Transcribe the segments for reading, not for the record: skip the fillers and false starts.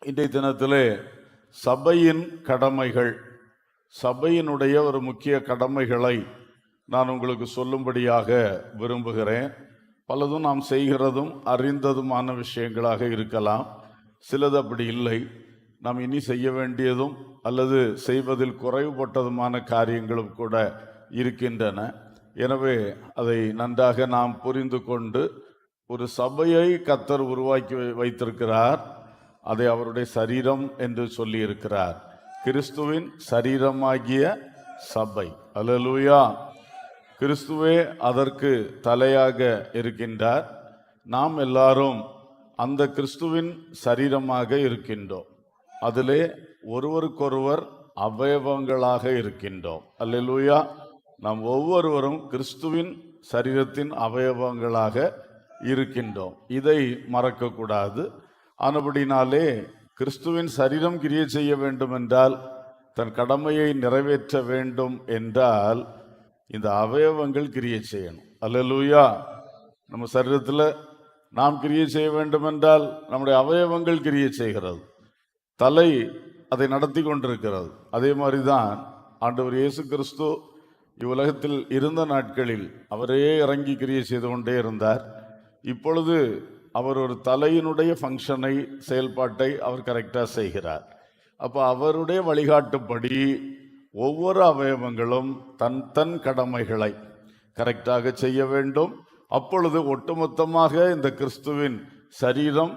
இன்றைய தினத்திலே சபையின் கடமைகள், சபையினுடைய ஒரு முக்கிய கடமைகளை நான் உங்களுக்கு சொல்லும்படியாக விரும்புகிறேன். பலதும் நாம் செய்கிறதும் அறிந்ததுமான விஷயங்களாக இருக்கலாம், சிலது அப்படி இல்லை. நாம் இனி செய்ய வேண்டியதும் அல்லது செய்வதில் குறைவுபட்டதுமான காரியங்களும் கூட இருக்கின்றன. எனவே அதை நன்றாக நாம் புரிந்து கொண்டு, ஒரு சபையை கர்த்தர் உருவாக்கி வைத்திருக்கிறார். அதை அவருடைய சரீரம் என்று சொல்லி இருக்கிறார். கிறிஸ்துவின் சரீரமாகிய சபை. அல்லேலூயா. கிறிஸ்துவே அதற்கு தலையாக இருக்கின்றார். நாம் எல்லாரும் அந்த கிறிஸ்துவின் சரீரமாக இருக்கின்றோம். அதிலே ஒருவருக்கொருவர் அவயவங்களாக இருக்கின்றோம். அல்லேலூயா. நாம் ஒவ்வொருவரும் கிறிஸ்துவின் சரீரத்தின் அவயவங்களாக இருக்கின்றோம். இதை மறக்கக்கூடாது. ஆனபடினாலே கிறிஸ்துவின் சரீரம் கிரியை செய்ய வேண்டும் என்றால், தன் கடமையை நிறைவேற்ற வேண்டும் என்றால், இந்த அவயவங்கள் கிரியை செய்யணும். அல்லேலூயா. நம்ம சரீரத்தில் நாம் கிரியை செய்ய வேண்டும் என்றால் நம்முடைய அவயவங்கள் கிரியை செய்கிறது. தலை அதை நடத்தி கொண்டிருக்கிறது. அதே மாதிரி தான் ஆண்டவர் இயேசு கிறிஸ்து இவ்வுலகத்தில் இருந்த நாட்களில் அவரே இறங்கி கிரியை செய்து கொண்டே இருந்தார். இப்பொழுது அவர் ஒரு தலையினுடைய ஃபங்க்ஷனை, செயல்பாட்டை அவர் கரெக்டாக செய்கிறார். அப்போ அவருடைய வழிகாட்டுப்படி ஒவ்வொரு அவயவங்களும் தன் தன் கடமைகளை கரெக்டாக செய்ய வேண்டும். அப்பொழுது ஒட்டுமொத்தமாக இந்த கிறிஸ்துவின் சரீரம்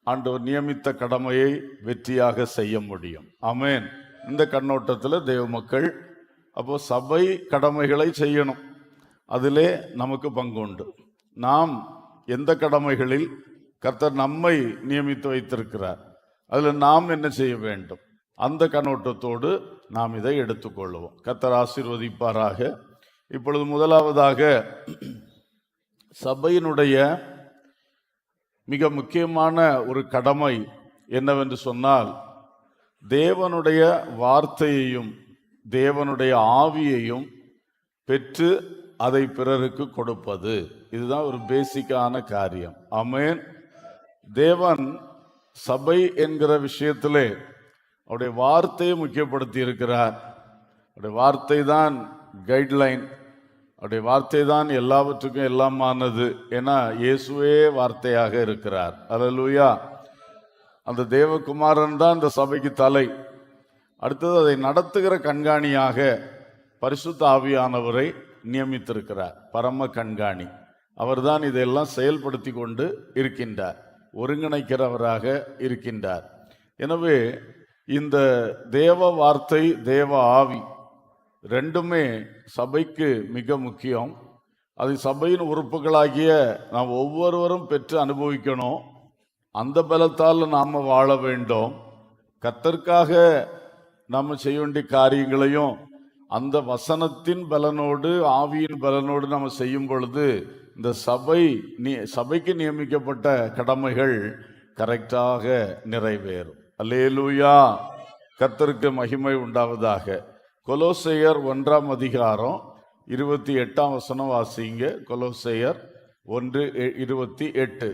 ஆண்டவர் நியமித்த கடமையை வெற்றியாக செய்ய முடியும். ஆமென். இந்த கண்ணோட்டத்தில் தேவ மக்கள் அப்போ சபை கடமைகளை செய்யணும். அதிலே நமக்கு பங்கு உண்டு. நாம் எந்த கடமைகளில் கர்த்தர் நம்மை நியமித்து வைத்திருக்கிறார், அதில் நாம் என்ன செய்ய வேண்டும், அந்த கண்ணோட்டத்தோடு நாம் இதை எடுத்துக்கொள்வோம். கர்த்தர் ஆசீர்வதிப்பாராக. இப்பொழுது முதலாவதாக சபையினுடைய மிக முக்கியமான ஒரு கடமை என்னவென்று சொன்னால், தேவனுடைய வார்த்தையையும் தேவனுடைய ஆவியையும் பெற்று அதை பிறருக்கு கொடுப்பது. இதுதான் ஒரு பேசிக்கான காரியம். ஆமென். தேவன் சபை என்கிற விஷயத்திலே அவருடைய வார்த்தையை முக்கியப்படுத்தி இருக்கிறார். அவருடைய வார்த்தை தான் கைட்லைன், அவருடைய வார்த்தை தான் எல்லாவற்றுக்கும் எல்லாமானது. ஏன்னா இயேசுவே வார்த்தையாக இருக்கிறார். அல்லேலூயா. அந்த தேவகுமாரன் தான் இந்த சபைக்கு தலை. அடுத்தது அதை நடத்துகிற கண்காணியாக பரிசுத்த ஆவியானவரை நியமித்திருக்கிறார். பரம கண்காணி அவர்தான் இதெல்லாம் செயல்படுத்தி கொண்டு இருக்கின்றார், ஒருங்கிணைக்கிறவராக இருக்கின்றார். எனவே இந்த தேவ வார்த்தை, தேவ ஆவி ரெண்டுமே சபைக்கு மிக முக்கியம். அது சபையின் உறுப்புகளாகிய நாம் ஒவ்வொருவரும் பெற்று அனுபவிக்கணும். அந்த பலத்தால் நாம் வாழ வேண்டும். கர்த்தருக்காக நாம் செய்ய வேண்டிய காரியங்களையும் அந்த வசனத்தின் பலனோடு, ஆவியின் பலனோடு நாம் செய்யும் பொழுது இந்த சபைக்கு நியமிக்கப்பட்ட கடமைகள் கரெக்டாக நிறைவேறும். அல்லேலூயா. கர்த்தருக்கு மகிமை உண்டாவதாக. கொலோசையர் 1:28 வாசிங்க. கொலோசையர் 1:28.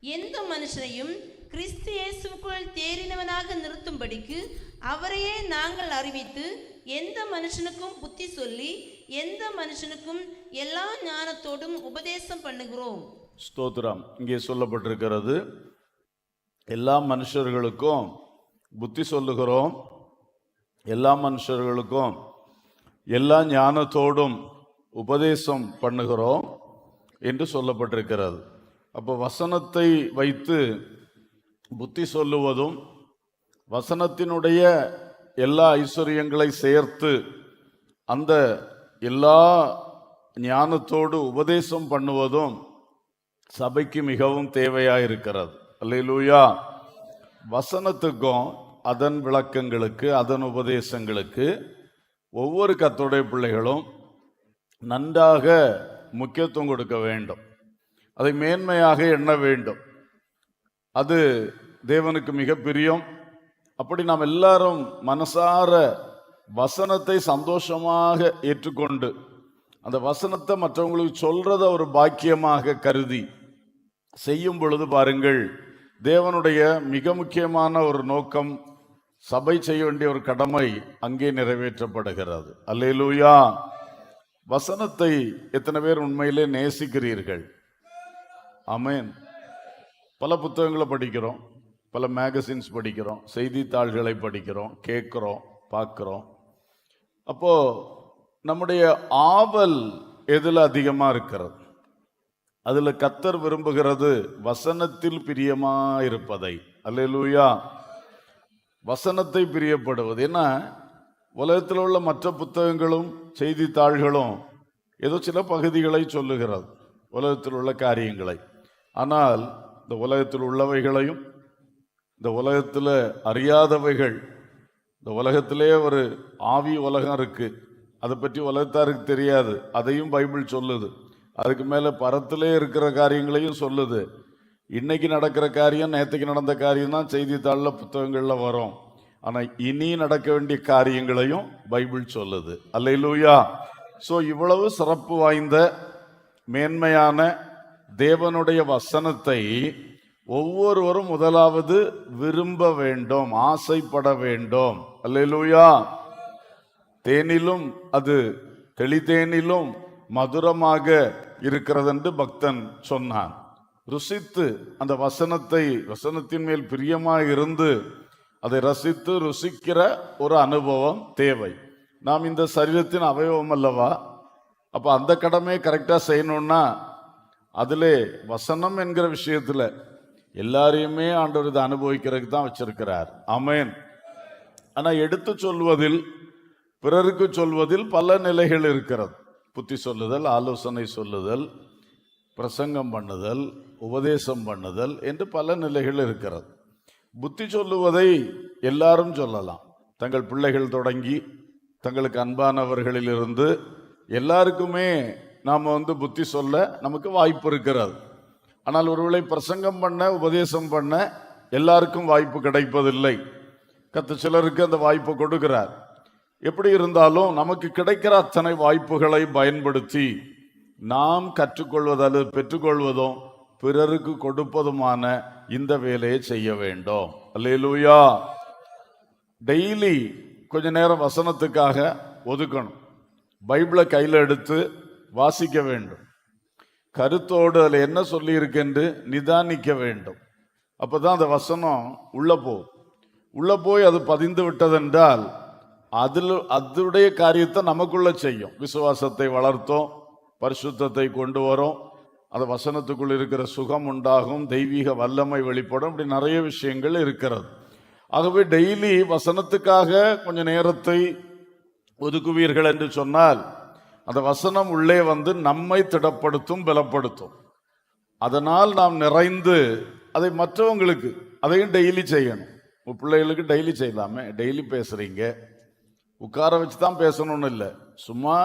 எந்த மனுஷனையும் கிறிஸ்து இயேசுவுக்குள் தேறினவனாக நிறுத்தும்படிக்கு அவரையே நாங்கள் அறிவித்து, எந்த மனுஷனுக்கும் புத்தி சொல்லி, எந்த மனுஷனுக்கும் எல்லா ஞானத்தோடும் உபதேசம் பண்ணுகிறோம். ஸ்தோத்திரம். இங்கே சொல்லப்பட்டிருக்கிறது, எல்லா மனுஷர்களுக்கும் புத்தி சொல்லுகிறோம், எல்லா மனுஷர்களுக்கும் எல்லா ஞானத்தோடும் உபதேசம் பண்ணுகிறோம் என்று சொல்லப்பட்டிருக்கிறது. அப்போ வசனத்தை வைத்து புத்தி சொல்லுவதும், வசனத்தினுடைய எல்லா ஐஸ்வர்யங்களை சேர்த்து அந்த எல்லா ஞானத்தோடு உபதேசம் பண்ணுவதும் சபைக்கு மிகவும் தேவையாயிருக்கிறது. அல்லேலூயா. வசனத்துக்கும் அதன் விளக்கங்களுக்கு, அதன் உபதேசங்களுக்கு ஒவ்வொரு கர்த்தருடைய பிள்ளைகளும் நன்றாக முக்கியத்துவம் கொடுக்க வேண்டும். அதை மேன்மையாக எண்ண வேண்டும். அது தேவனுக்கு மிக பிரியம். அப்படி நாம் எல்லாரும் மனசார வசனத்தை சந்தோஷமாக ஏற்றுக்கொண்டு அந்த வசனத்தை மற்றவங்களுக்கு சொல்றத ஒரு பாக்கியமாக கருதி செய்யும் பொழுது பாருங்கள், தேவனுடைய மிக முக்கியமான ஒரு நோக்கம், சபை செய்ய வேண்டிய ஒரு கடமை அங்கே நிறைவேற்றப்படுகிறது. அல்லேலூயா. வசனத்தை எத்தனை பேர் உண்மையிலே நேசிக்கிறீர்கள்? ஆமென். பல புத்தகங்களை படிக்கிறோம், பல மேகசின்ஸ் படிக்கிறோம், செய்தித்தாள்களை படிக்கிறோம், கேட்குறோம், பார்க்குறோம். அப்போ நம்முடைய ஆவல் எதில் அதிகமாக இருக்கிறது? அதில் கர்த்தர் விரும்புகிறது வசனத்தில் பிரியமாக இருப்பதை. அல்லேலூயா. வசனத்தை பிரியப்படுவது. ஏன்னா உலகத்தில் உள்ள மற்ற புத்தகங்களும் செய்தித்தாள்களும் ஏதோ சில பகுதிகளை சொல்லுகிறது, உலகத்தில் உள்ள காரியங்களை. ஆனால் இந்த உலகத்தில் உள்ளவைகளையும் இந்த உலகத்தில் அறியாதவைகள், இந்த உலகத்திலே ஒரு ஆவி உலகம் இருக்கு, அதை பற்றி உலகத்தாருக்கு தெரியாது, அதையும் பைபிள் சொல்லுது. அதுக்கு மேலே பரத்திலே இருக்கிற காரியங்களையும் சொல்லுது. இன்னைக்கு நடக்கிற காரியம் நேற்றுக்கு நடந்த காரியம் தான் செய்தித்தாளில் புத்தகங்களில் வரும். ஆனால் இனி நடக்க வேண்டிய காரியங்களையும் பைபிள் சொல்லுது. அல்லேலூயா. ஸோ இவ்வளவு சிறப்பு வாய்ந்த மேன்மையான தேவனுடைய வசனத்தை ஒவ்வொருவரும் முதலாவது விரும்ப வேண்டும், ஆசைப்பட வேண்டும். அல்லேலூயா. தேனிலும் அது தெளிதேனிலும் மதுரமாக இருக்கிறது என்று பக்தன் சொன்னான். ருசித்து அந்த வசனத்தின் மேல் பிரியமாக இருந்து அதை ரசித்து ருசிக்கிற ஒரு அனுபவம் தேவை. நாம் இந்த சரீரத்தின் அவயவம் அல்லவா? அப்போ அந்த கடமையை கரெக்டாக செய்யணும்னா அதிலே வசனம் என்கிற விஷயத்தில் எல்லாரையுமே ஆண்டவர் இதை அனுபவிக்கிறதுக்கு தான் வச்சிருக்கிறார். ஆமென். ஆனால் எடுத்து சொல்வதில், பிறருக்கு சொல்வதில் பல நிலைகள் இருக்கிறது. புத்தி சொல்லுதல், ஆலோசனை சொல்லுதல், பிரசங்கம் பண்ணுதல், உபதேசம் பண்ணுதல் என்று பல நிலைகள் இருக்கிறது. புத்தி சொல்லுவதை எல்லாரும் சொல்லலாம். தங்கள் பிள்ளைகள் தொடங்கி தங்களுக்கு அன்பானவர்களிலிருந்து எல்லாருக்குமே நாம் புத்தி சொல்ல நமக்கு வாய்ப்பு இருக்கிறது. ஆனால் ஒருவேளை பிரசங்கம் பண்ண, உபதேசம் பண்ண எல்லாருக்கும் வாய்ப்பு கிடைப்பதில்லை. கர்த்தர் சிலருக்கு அந்த வாய்ப்பு கொடுக்கிறார். எப்படி இருந்தாலும் நமக்கு கிடைக்கிற அத்தனை வாய்ப்புகளை பயன்படுத்தி நாம் கற்றுக்கொள்வது அல்லது பெற்றுக்கொள்வதும் பிறருக்கு கொடுப்பதுமான இந்த வேலையை செய்ய வேண்டும். அல்லேலூயா. டெய்லி கொஞ்ச நேரம் வசனத்துக்காக ஒதுக்கணும். பைபிளை கையில் எடுத்து வாசிக்க வேண்டும். கருத்தோடு அதில் என்ன சொல்லி இருக்கென்று நிதானிக்க வேண்டும். அப்போதான் அந்த வசனம் உள்ள போய் அது பதிந்து விட்டதென்றால் அதனுடைய காரியத்தை நமக்குள்ள செய்யும். விசுவாசத்தை வளர்த்தோம், பரிசுத்தத்தை கொண்டு வரும், அந்த வசனத்துக்குள் இருக்கிற சுகம் உண்டாகும், தெய்வீக வல்லமை வெளிப்படும். இப்படி நிறைய விஷயங்கள் இருக்கிறது. ஆகவே டெய்லி வசனத்துக்காக கொஞ்சம் நேரத்தை ஒதுக்குவீர்கள் என்று சொன்னால் அந்த வசனம் உள்ளே நம்மை திடப்படுத்தும், பலப்படுத்தும். அதனால் நாம் நிறைந்து அதை மற்றவங்களுக்கு அதையும் டெய்லி செய்யணும். உங்கள் பிள்ளைகளுக்கு டெய்லி செய்யலாமே. டெய்லி பேசுறீங்க, உட்கார வச்சு தான் பேசணும்னு இல்லை, சும்மா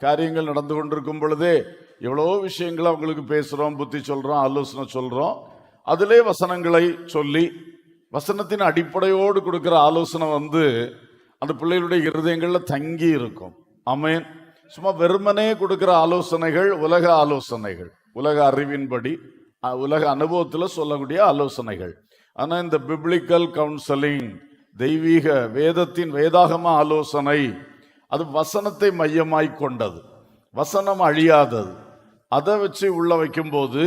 காரியங்கள் நடந்து கொண்டிருக்கும் பொழுதே எவ்வளோ விஷயங்களை அவங்களுக்கு பேசுகிறோம், புத்தி சொல்கிறோம், ஆலோசனை சொல்கிறோம். அதிலே வசனங்களை சொல்லி வசனத்தின் அடிப்படையோடு கொடுக்குற ஆலோசனை அந்த பிள்ளைகளுடைய இருதயங்களில் தங்கி இருக்கும். ஆமென். சும்மா வெறுமனே கொடுக்குற ஆலோசனைகள் உலக ஆலோசனைகள், உலக அறிவின்படி உலக அனுபவத்தில் சொல்லக்கூடிய ஆலோசனைகள். ஆனால் இந்த பிப்ளிக்கல் கவுன்சிலிங், தெய்வீக வேதத்தின் வேதாகம ஆலோசனை, அது வசனத்தை மையமாய் கொண்டது, வசனம் அழியாதது. அதை வச்சு உள்ள வைக்கும்போது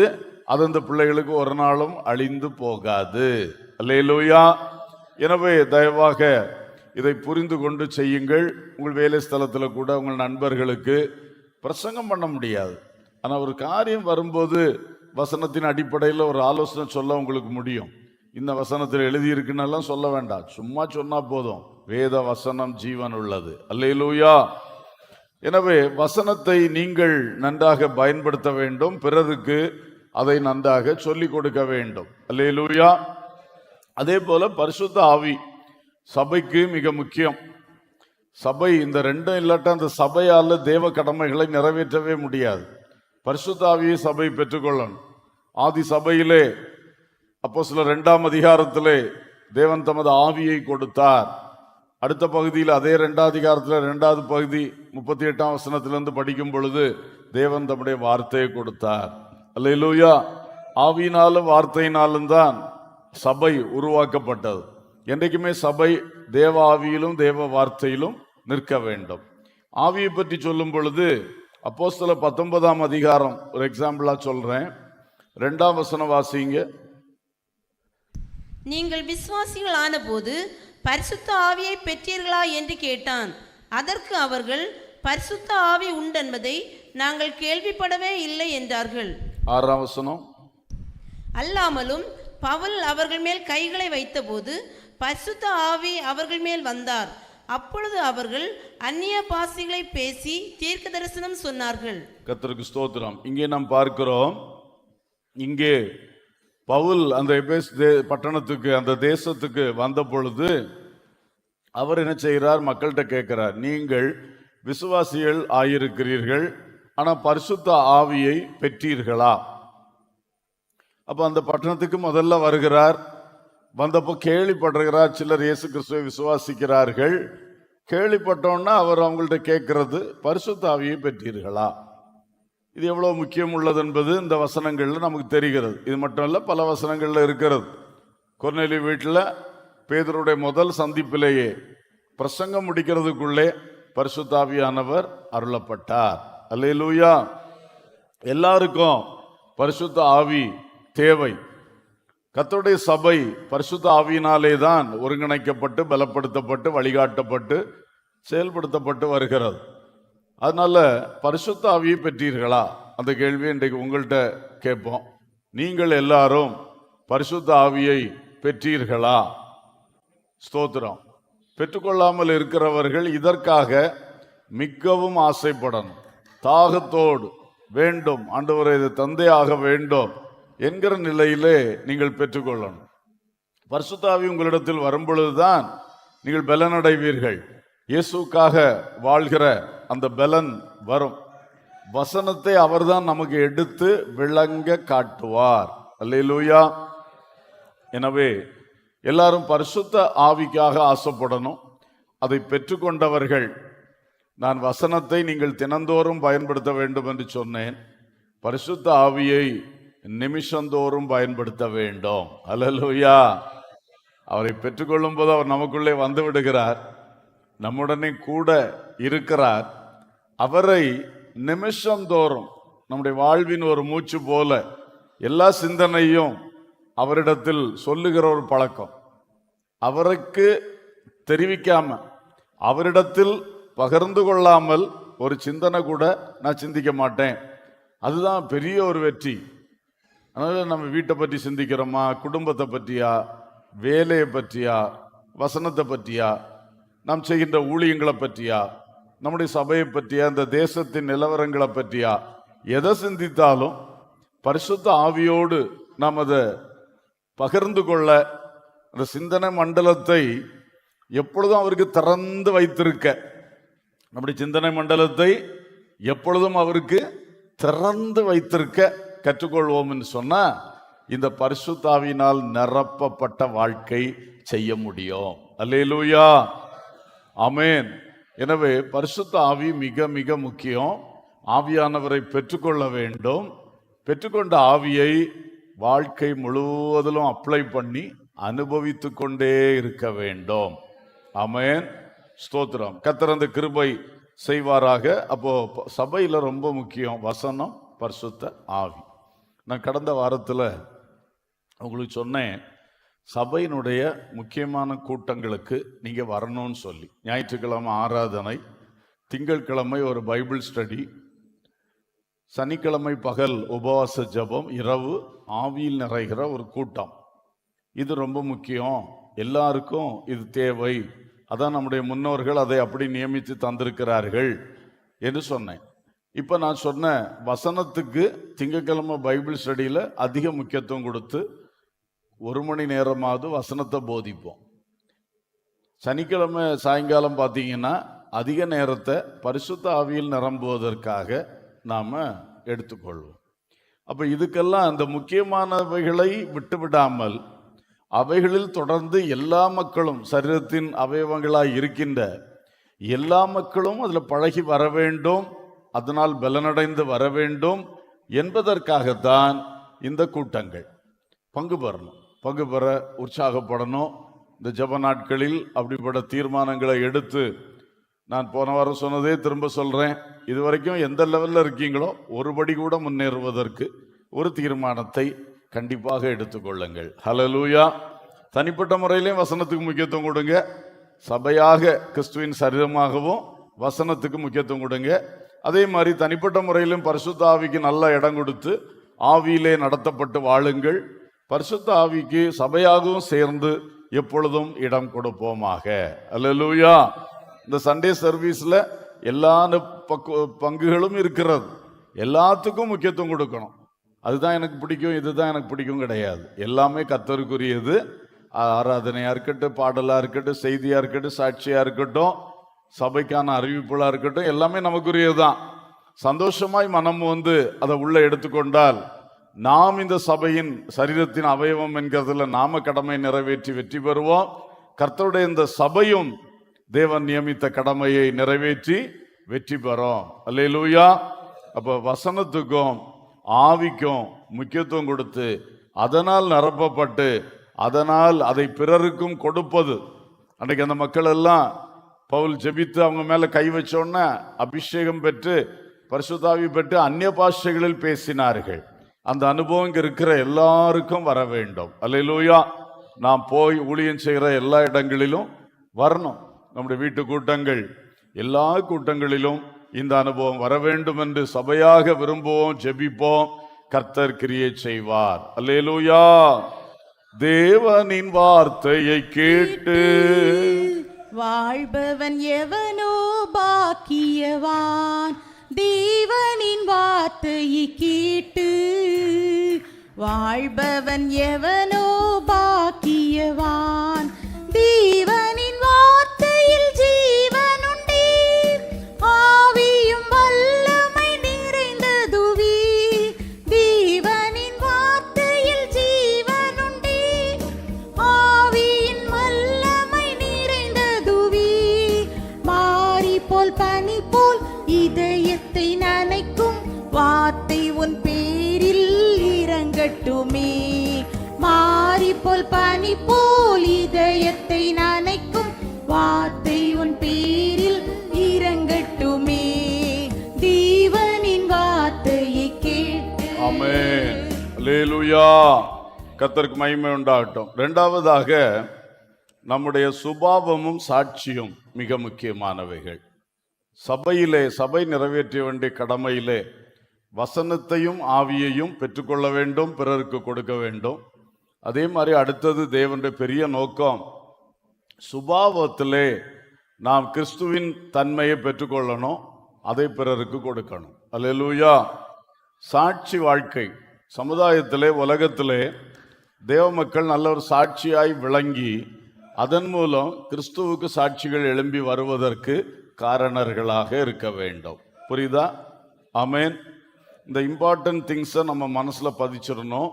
அது அந்த பிள்ளைகளுக்கு ஒரு நாளும் அழிந்து போகாது. அல்லேலூயா. எனவே தயவாக இதை புரிந்து கொண்டு செய்யுங்கள். உங்கள் வேலை ஸ்தலத்தில் கூட உங்கள் நண்பர்களுக்கு பிரசங்கம் பண்ண முடியாது, ஆனால் ஒரு காரியம் வரும்போது வசனத்தின் அடிப்படையில் ஒரு ஆலோசனை சொல்ல உங்களுக்கு முடியும். இந்த வசனத்தில் எழுதியிருக்குன்னெல்லாம் சொல்ல வேண்டாம், சும்மா சொன்னா போதும். வேத வசனம் ஜீவன் உள்ளது. அல்லேலூயா. எனவே வசனத்தை நீங்கள் நன்றாக பயன்படுத்த வேண்டும், பிறருக்கு அதை நன்றாக சொல்லிக் கொடுக்க வேண்டும். அல்லேலூயா. அதே போல பரிசுத்த ஆவி சபைக்கு மிக முக்கியம். சபை இந்த ரெண்டும் இல்லாட்ட அந்த சபையால் தேவ கடமைகளை நிறைவேற்றவே முடியாது. பரிசுத்த ஆவியை சபை பெற்றுக்கொள்ளணும். ஆதி சபையிலே அப்போஸ்தலர் 2ஆம் அதிகாரத்திலே தேவன் தமது ஆவியை கொடுத்தார். அடுத்த பகுதியில் அதே 2ஆம் அதிகாரத்தில் 2வது பகுதி 38ஆம் வசனத்திலிருந்து படிக்கும் பொழுது தேவன் தம்முடைய வார்த்தையை கொடுத்தார். அல்லேலூயா. ஆவியினாலும் வார்த்தையினாலும் தான் சபை உருவாக்கப்பட்டது. என்றைக்குமே சபை தேவ ஆவியிலும் தேவ வார்த்தையிலும் நிற்க வேண்டும். ஆவியை பற்றி சொல்லும் பொழுது அப்போஸ்தலர் 19ஆம் அதிகாரம் ஒரு எக்ஸாம்பிளா சொல்றேன். 2ஆம் வசனம் வாசிங்க. நீங்கள் விசுவாசிகள் ஆனபோது பரிசுத்த ஆவியை பெற்றீர்களா என்று கேட்டான். அதற்கு அவர்கள், பரிசுத்த ஆவி உண்டென்பதை நாங்கள் கேள்விப்படவே இல்லை என்றார்கள். 6ஆம் வசனம். அல்லாமலும் பவுல் அவர்கள் மேல் கைகளை வைத்தபோது பரிசுத்த ஆவி அவர்கள் மேல் வந்தார். அப்பொழுது அவர்கள் அந்நிய பாஷைகளை பேசி தீர்க்க தரிசனம் சொன்னார்கள். கர்த்தருக்கு ஸ்தோத்திரம். இங்கே நாம் பார்க்கிறோம், இங்கே பவுல் அந்த எபேஸ் பட்டணத்துக்கு, அந்த தேசத்துக்கு வந்த பொழுது அவர் என்ன செய்கிறார்? மக்கள்கிட்ட கேட்கிறார், நீங்கள் விசுவாசிகள் ஆயிருக்கிறீர்கள், ஆனால் பரிசுத்த ஆவியை பெற்றீர்களா? அப்போ அந்த பட்டணத்துக்கு முதல்ல வருகிறார். வந்தப்போ கேள்விப்படுகிறார், சிலர் இயேசு கிறிஸ்துவை விசுவாசிக்கிறார்கள். கேள்விப்பட்டோன்னா அவர் அவங்கள்ட்ட கேட்கறது, பரிசுத்த ஆவியை பெற்றீர்களா? இது எவ்வளோ முக்கியம் உள்ளது என்பது இந்த வசனங்களில் நமக்கு தெரிகிறது. இது மட்டும் இல்லை, பல வசனங்களில் இருக்கிறது. கொர்நேலியு வீட்டில் பேதுருடைய முதல் சந்திப்பிலேயே பிரசங்கம் முடிக்கிறதுக்குள்ளே பரிசுத்த ஆவியானவர் அருளப்பட்டார். அல்லேலூயா. எல்லாருக்கும் பரிசுத்த ஆவி தேவை. கர்த்தருடைய சபை பரிசுத்த ஆவியினாலே தான் ஒருங்கிணைக்கப்பட்டு, பலப்படுத்தப்பட்டு, வழிகாட்டப்பட்டு, செயல்படுத்தப்பட்டு வருகிறது. அதனால பரிசுத்த ஆவியை பெற்றீர்களா? அந்த கேள்வியை இன்றைக்கு உங்கள்கிட்ட கேட்போம். நீங்கள் எல்லாரும் பரிசுத்த ஆவியை பெற்றீர்களா? ஸ்தோத்திரம். பெற்றுக்கொள்ளாமல் இருக்கிறவர்கள் இதற்காக மிகவும் ஆசைப்படணும். தாகத்தோடு வேண்டும், ஆண்டவரே இது தந்தையாக வேண்டும் என்கிற நிலையிலே நீங்கள் பெற்றுக்கொள்ளணும். பரிசுத்த ஆவி உங்களிடத்தில் வரும்பொழுதுதான் நீங்கள் பலனடைவீர்கள். இயேசுக்காக வாழ்கிற அந்த பலன் வரும். வசனத்தை அவர்தான் நமக்கு எடுத்து விளங்க காட்டுவார். அல்லேலூயா. எனவே எல்லாரும் பரிசுத்த ஆவிக்காக ஆசைப்படணும். அதை பெற்றுக்கொண்டவர்கள், நான் வசனத்தை நீங்கள் தினந்தோறும் பயன்படுத்த வேண்டும் என்று சொன்னேன். பரிசுத்த ஆவியை நிமிஷந்தோறும் பயன்படுத்த வேண்டும். அல்லேலூயா. அவரை பெற்றுக்கொள்ளும் போது அவர் நமக்குள்ளே வந்து விடுகிறார், நம்முடனே கூட இருக்கிறார். அவரை நிமிஷந்தோறும் நம்முடைய வாழ்வின் ஒரு மூச்சு போல எல்லா சிந்தனையும் அவரிடத்தில் சொல்லுகிற ஒரு பழக்கம். அவருக்கு தெரிவிக்காம, அவரிடத்தில் பகிர்ந்து கொள்ளாமல் ஒரு சிந்தனை கூட நான் சிந்திக்க மாட்டேன். அதுதான் பெரிய ஒரு வெற்றி. அதனால நம்ம வீட்டை பற்றி சிந்திக்கிறோமா, குடும்பத்தை பற்றியா, வேலையை பற்றியா, வசனத்தை பற்றியா, நாம் செய்கின்ற ஊழியங்களை பற்றியா, நம்முடைய சபையை பற்றியா, இந்த தேசத்தின் நிலவரங்களை பற்றியா, எதை சிந்தித்தாலும் பரிசுத்த ஆவியோடு நாம் அதை பகிர்ந்து கொள்ள, அந்த சிந்தனை மண்டலத்தை எப்பொழுதும் அவருக்கு திறந்து வைத்திருக்க, நம்முடைய சிந்தனை மண்டலத்தை எப்பொழுதும் அவருக்கு திறந்து வைத்திருக்க கற்றுக்கொள்வோம் என்று சொன்னா, இந்த பரிசுத்த ஆவியினால் நிரப்பப்பட்ட வாழ்க்கை செய்ய முடியும். அல்லேலூயா. ஆமென். எனவே பரிசுத்த ஆவி மிக மிக முக்கியம். ஆவியானவரை பெற்றுக்கொள்ள வேண்டும். பெற்றுக்கொண்ட ஆவியை வாழ்க்கை முழுவதிலும் அப்ளை பண்ணி அனுபவித்து கொண்டே இருக்க வேண்டும். ஆமென். ஸ்தோத்திரம். கர்த்தர் அந்த கிருபை செய்வாராக. அப்போ சபையில் ரொம்ப முக்கியம் வசனம், பரிசுத்த ஆவி. நான் கடந்த வாரத்தில் உங்களுக்கு சொன்னேன், சபையினுடைய முக்கியமான கூட்டங்களுக்கு நீங்கள் வரணும்னு சொல்லி. ஞாயிற்றுக்கிழமை ஆராதனை, திங்கட்கிழமை ஒரு பைபிள் ஸ்டடி, சனிக்கிழமை பகல் உபவாச ஜெபம், இரவு ஆவியில் நிறைகிற ஒரு கூட்டம். இது ரொம்ப முக்கியம், எல்லாருக்கும் இது தேவை. அதான் நம்முடைய முன்னோர்கள் அதை அப்படி நியமித்து தந்திருக்கிறார்கள் என்று சொன்னேன். இப்போ நான் சொன்ன வசனத்துக்கு திங்கட்கிழமை பைபிள் ஸ்டடியில் அதிக முக்கியத்துவம் கொடுத்து 1 மணி நேரமாவது வசனத்தை போதிப்போம். சனிக்கிழமை சாயங்காலம் பார்த்தீங்கன்னா அதிக நேரத்தை பரிசுத்த ஆவியில் நிரம்புவதற்காக நாம் எடுத்துக்கொள்வோம். அப்போ இதுக்கெல்லாம் அந்த முக்கியமானவைகளை விட்டுவிடாமல் அவைகளில் தொடர்ந்து எல்லா மக்களும், சரீரத்தின் அவயவங்களாய் இருக்கின்ற எல்லா மக்களும் அதில் பழகி வர வேண்டும், அதனால் பலனடைந்து வர வேண்டும் என்பதற்காகத்தான் இந்த கூட்டங்கள். பங்கு பெறணும். பங்கு பெற உற்சாகப்படணும். இந்த ஜெப நாட்களில் அப்படிப்பட்ட தீர்மானங்களை எடுத்து, நான் போன வாரம் சொன்னதே திரும்ப சொல்றேன், இதுவரைக்கும் எந்த லெவல்ல இருக்கீங்களோ ஒருபடி கூட முன்னேறுவதற்கு ஒரு தீர்மானத்தை கண்டிப்பாக எடுத்துக்கொள்ளுங்கள். ஹல்லேலூயா. தனிப்பட்ட முறையிலையும் வசனத்துக்கு முக்கியத்துவம் கொடுங்க. சபையாக கிறிஸ்துவின் சரீரமாகவும் வசனத்துக்கு முக்கியத்துவம் கொடுங்க. அதே மாதிரி தனிப்பட்ட முறையிலும் பரிசுத்த ஆவிக்கு நல்ல இடம் கொடுத்து ஆவியிலே நடத்தப்பட்டு வாழுங்கள். பரிசுத்த ஆவிக்கு சபையாகவும் சேர்ந்து எப்பொழுதும் இடம் கொடுப்போமாக. அல்லேலூயா. இந்த சண்டே சர்வீஸ்ல எல்லா பங்குகளும் இருக்கிறது. எல்லாத்துக்கும் முக்கியத்துவம் கொடுக்கணும். அதுதான் எனக்கு பிடிக்கும், இதுதான் எனக்கு பிடிக்கும் கிடையாது. எல்லாமே கர்த்தருக்குரியது. ஆராதனையா இருக்கட்டும், பாடலா இருக்கட்டும், செய்தியா இருக்கட்டும், சாட்சியா இருக்கட்டும், சபைக்கான அறிவிப்புகளா இருக்கட்டும், எல்லாமே நமக்குரியதுதான். சந்தோஷமாய் மனம் வந்து அதை உள்ள எடுத்துக்கொண்டால் நாம் இந்த சபையின் சரீரத்தின் அவயவம் என்கிறதுல நாம கடமை நிறைவேற்றி வெற்றி பெறுவோம். கர்த்தருடைய இந்த சபையும் தேவன் நியமித்த கடமையை நிறைவேற்றி வெற்றி பெறும். அல்லேலூயா. அப்ப வசனத்துக்கும் ஆவிக்கும் முக்கியத்துவம் கொடுத்து அதனால் நிரப்பப்பட்டு அதனால் அதை பிறருக்கும் கொடுப்பது. அன்றைக்கு அந்த மக்கள் எல்லாம் பவுல் ஜெபித்து அவங்க மேல கை வச்சோன்னா அபிஷேகம் பெற்று பரிசுத்தாவி பெற்று அந்நிய பாஷைகளில் பேசினார்கள். அந்த அனுபவம் இங்க இருக்கிற எல்லாருக்கும் வர வேண்டும். அல்லேலூயா. நாம் போய் ஊழியம் செய்கிற எல்லா இடங்களிலும் வரணும். நம்முடைய வீட்டு கூட்டங்கள், எல்லா கூட்டங்களிலும் இந்த அனுபவம் வர வேண்டும் என்று சபையாக விரும்புவோம், ஜெபிப்போம். கர்த்தர் கிரியை செய்வார். அல்லேலூயா. தேவனின் வார்த்தையை கேட்டு வாழ்பவன் எவனோ பாக்கியவான். தேவனின் வார்த்தையை கேட்டு வாழ்பவன் எவனோ பாக்கியவான். தேவனின் வார்த்தையில் ஜீவனுண்டே, ஆவியும் வல்லமை நிறைந்ததுவே. தேவனின் வார்த்தையில் ஜீவனுண்டே, ஆவியின் வல்லமை நிறைந்ததுவே. மாறி போல் பனி போல் இதயத்தை நனைக்கும் வார்த்தை உன் பேரில் இறங்கட்டுமே. மாறி போல் பனி போல் இதயத்தை நனைக்கும் வார்த்தை உன் பேரில் இறங்கட்டுமே. தேவனின் வார்த்தையை கேட்டு. ஆமென். அல்லேலூயா. கர்த்தருக்கு மகிமை உண்டாகட்டும். இரண்டாவதாக நம்முடைய சுபாவமும் சாட்சியும் மிக முக்கியமானவைகள். சபையிலே சபை நிறைவேற்ற வேண்டிய கடமையிலே வசனத்தையும் ஆவியையும் பெற்றுக்கொள்ள வேண்டும், பிறருக்கு கொடுக்க வேண்டும். அதே மாதிரி அடுத்தது தேவனுடைய பெரிய நோக்கம், சுபாவத்திலே நாம் கிறிஸ்துவின் தன்மையை பெற்றுக்கொள்ளணும், அதை பிறருக்கு கொடுக்கணும். அல்லேலூயா. சாட்சி வாழ்க்கை. சமுதாயத்திலே உலகத்திலே தேவ மக்கள் நல்ல ஒரு சாட்சியாய் விளங்கி அதன் மூலம் கிறிஸ்துவுக்கு சாட்சிகள் எழும்பி வருவதற்கு காரணர்களாக இருக்க வேண்டும். புரியுதா? ஆமென். இந்த இம்பார்ட்டன்ட் திங்ஸை நம்ம மனசுல பதிச்சிடணும்.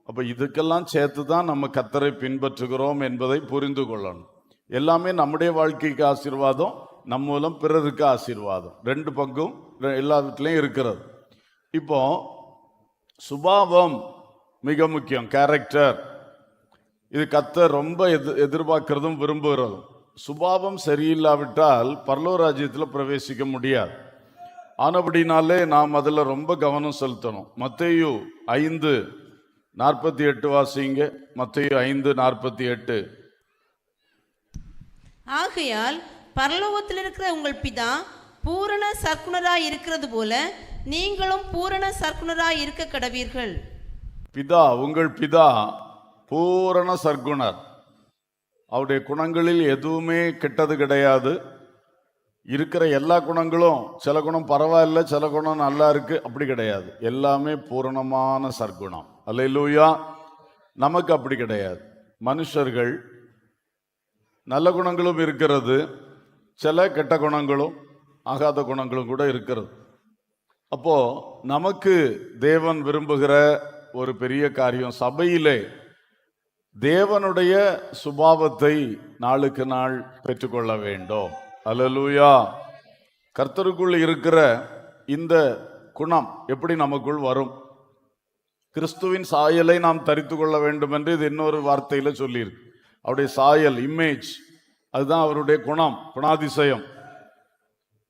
அப்ப இதுக்கெல்லாம் சேர்த்து தான் நம்ம கர்த்தரை பின்பற்றுகிறோம் என்பதை புரிந்து கொள்ளணும். எல்லாமே நம்முடைய வாழ்க்கைக்கு ஆசீர்வாதம், நம் மூலம் பிறருக்கு ஆசீர்வாதம். ரெண்டு பங்கும் எல்லா வீட்லையும் இருக்கிறது. இப்போ சுபாவம் மிக முக்கியம். கேரக்டர், இது கர்த்தர் ரொம்ப எதிர்பார்க்கிறதும் விரும்புகிறதும். சுபாவம் சரியில்லாவிட்டால் பரலோக ராஜ்யத்தில் பிரவேசிக்க முடியாது. ஆனபடினாலே நாம் அதில் ரொம்ப கவனம் செலுத்தணும். மத்தேயு 5:48 வாசிங்க. மத்தேயு 5:48. ஆகையால் பரலோகத்தில் இருக்கிற உங்கள் பிதா பூரண சற்குணராய் இருக்கிறது போல நீங்களும் பூரண சற்குணராய் இருக்க கடவீர்கள். பிதா, உங்கள் பிதா பூரண சற்குணர். அவருடைய குணங்களில் எதுவுமே கெட்டது கிடையாது. இருக்கிற எல்லா குணங்களும், சில குணம் பரவாயில்ல, சில குணம் நல்லா இருக்கு, அப்படி கிடையாது. எல்லாமே பூரணமான சற்குணம். அல்லேலூயா. நமக்கு அப்படி கிடையாது. மனுஷர்கள் நல்ல குணங்களும் இருக்கிறது, சில கெட்ட குணங்களும் ஆகாத குணங்களும் கூட இருக்கிறது. அப்போ நமக்கு தேவன் விரும்புகிற ஒரு பெரிய காரியம், சபையிலே தேவனுடைய சுபாவத்தை நாளுக்கு நாள் பெற்றுக்கொள்ள வேண்டும். அல்லேலூயா. கர்த்தருக்குள் இருக்கிற இந்த குணம் எப்படி நமக்குள் வரும்? கிறிஸ்துவின் சாயலை நாம் தரித்து கொள்ள வேண்டும் என்று இது இன்னொரு வார்த்தையில சொல்லியிருக்கு. அவருடைய சாயல், இமேஜ், அதுதான் அவருடைய குணம், குணாதிசயம்.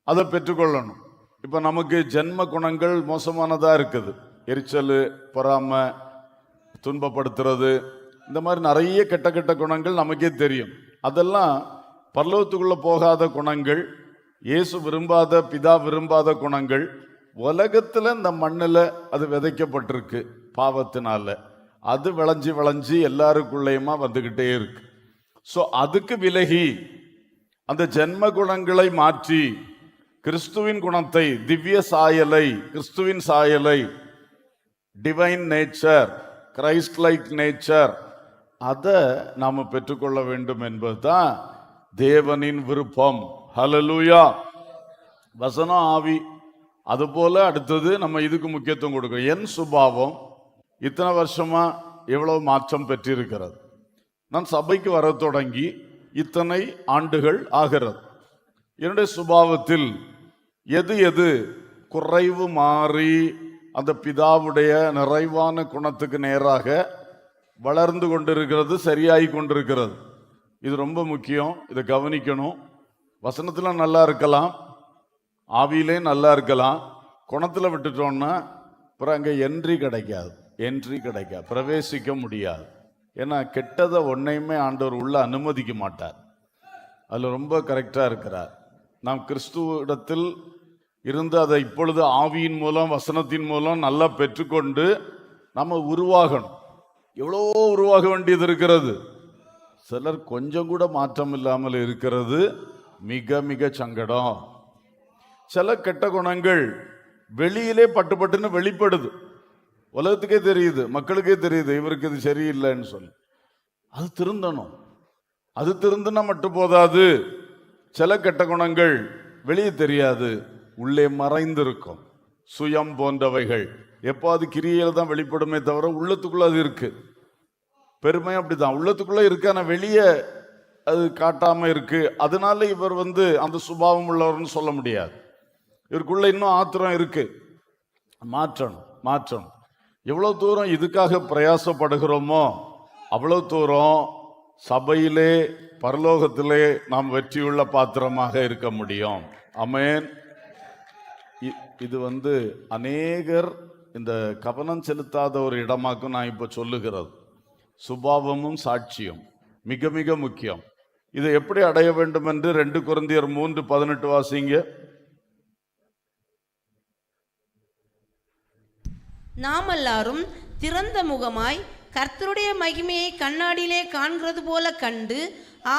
அதை பெற்றுக்கொள்ளணும். இப்ப நமக்கு ஜென்ம குணங்கள் மோசமானதா இருக்குது. எரிச்சல், பொறாமை, துன்பப்படுத்துறது, இந்த மாதிரி நிறைய கெட்ட கெட்ட குணங்கள் நமக்கே தெரியும். அதெல்லாம் பரலோகத்துக்குள்ள போகாத குணங்கள், இயேசு விரும்பாத, பிதா விரும்பாத குணங்கள். உலகத்துல இந்த மண்ணில் அது விதைக்கப்பட்டிருக்கு பாவத்தினால. அது விளைஞ்சி விளைஞ்சி எல்லாருக்குள்ளேயுமா வந்துகிட்டே இருக்கு. ஸோ அதுக்கு விலகி அந்த ஜென்ம குணங்களை மாற்றி கிறிஸ்துவின் குணத்தை, திவ்ய சாயலை, கிறிஸ்துவின் சாயலை, divine nature, Christ like nature, அதை நாம பெற்றுக்கொள்ள வேண்டும் என்பதுதான் தேவனின் விருப்பம். ஹல்லேலூயா. வசனம், ஆவி. அதுபோல அடுத்தது நம்ம இதுக்கு முக்கியத்துவம் கொடுக்கணும். என் சுபாவம் இத்தனை வருஷமா எவ்வளவு மாற்றம் பெற்றிருக்கிறது. நான் சபைக்கு வர தொடங்கி இத்தனை ஆண்டுகள் ஆகிறது. என்னுடைய சுபாவத்தில் எது எது குறைவு மாறி அந்த பிதாவுடைய நிறைவான குணத்துக்கு நேராக வளர்ந்து கொண்டிருக்கிறது, சரியாகி கொண்டிருக்கிறது. இது ரொம்ப முக்கியம். இதை கவனிக்கணும். வசனத்துல நல்லா இருக்கலாம், ஆவியிலே நல்லா இருக்கலாம், குணத்துல விட்டுட்டோம்னா அப்புறம் அங்கே என்ட்ரி கிடைக்காது, பிரவேசிக்க முடியாது. ஏன்னா கெட்டதை ஒன்னையுமே ஆண்டவர் உள்ள அனுமதிக்க மாட்டார். அதில் ரொம்ப கரெக்டாக இருக்கிறார். நாம் கிறிஸ்துவிடத்தில் இருந்து அதை இப்பொழுது ஆவியின் மூலம், வசனத்தின் மூலம் நல்லா பெற்றுக்கொண்டு நம்ம உருவாகணும். எவ்வளோ உருவாக வேண்டியது இருக்கிறது. சிலர் கொஞ்சம் கூட மாற்றம் இல்லாமல் இருக்கிறது மிக மிக சங்கடம். சில கெட்ட குணங்கள் வெளியிலே பட்டுன்னு வெளிப்படுது. உலகத்துக்கே தெரியுது, மக்களுக்கே தெரியுது, இவருக்கு இது சரியில்லைன்னு சொல்லி. அது திருந்தணும். அது திருந்தினா மட்டும் போதாது. சில கெட்ட குணங்கள் வெளியே தெரியாது, உள்ளே மறைந்திருக்கும். சுயம் போன்றவைகள் எப்போ அது கிரியையில தான் வெளிப்படுமே தவிர உள்ளத்துக்குள்ள அது இருக்கு. பெருமை அப்படிதான், உள்ளத்துக்குள்ள இருக்கு, ஆனா வெளியே அது காட்டாம இருக்கு. அதனால இவர் அந்த சுபாவம் உள்ளவர்னு சொல்ல முடியாது. இவருக்குள்ள இன்னும் ஆத்திரம் இருக்கு. மாற்றணும். எவ்வளவு தூரம் இதுக்காக பிரயாசப்படுகிறோமோ அவ்வளவு தூரம் சபையிலே, பரலோகத்திலே நாம் வெற்றியுள்ள பாத்திரமாக இருக்க முடியும். ஆமென். இது அநேகர் இந்த கவனம் செலுத்தாத ஒரு இடமாக்கும் நான் இப்ப சொல்லுகிறது. சுபாவமும் சாட்சியம் மிக மிக முக்கியம். இதை எப்படி அடைய வேண்டும் என்று 2 கொரிந்தியர் 3:18 வாசிங்க. நாம் எல்லாரும் திறந்த முகமாய் கர்த்தருடைய மகிமையை கண்ணாடியிலே காண்கிறது போல கண்டு,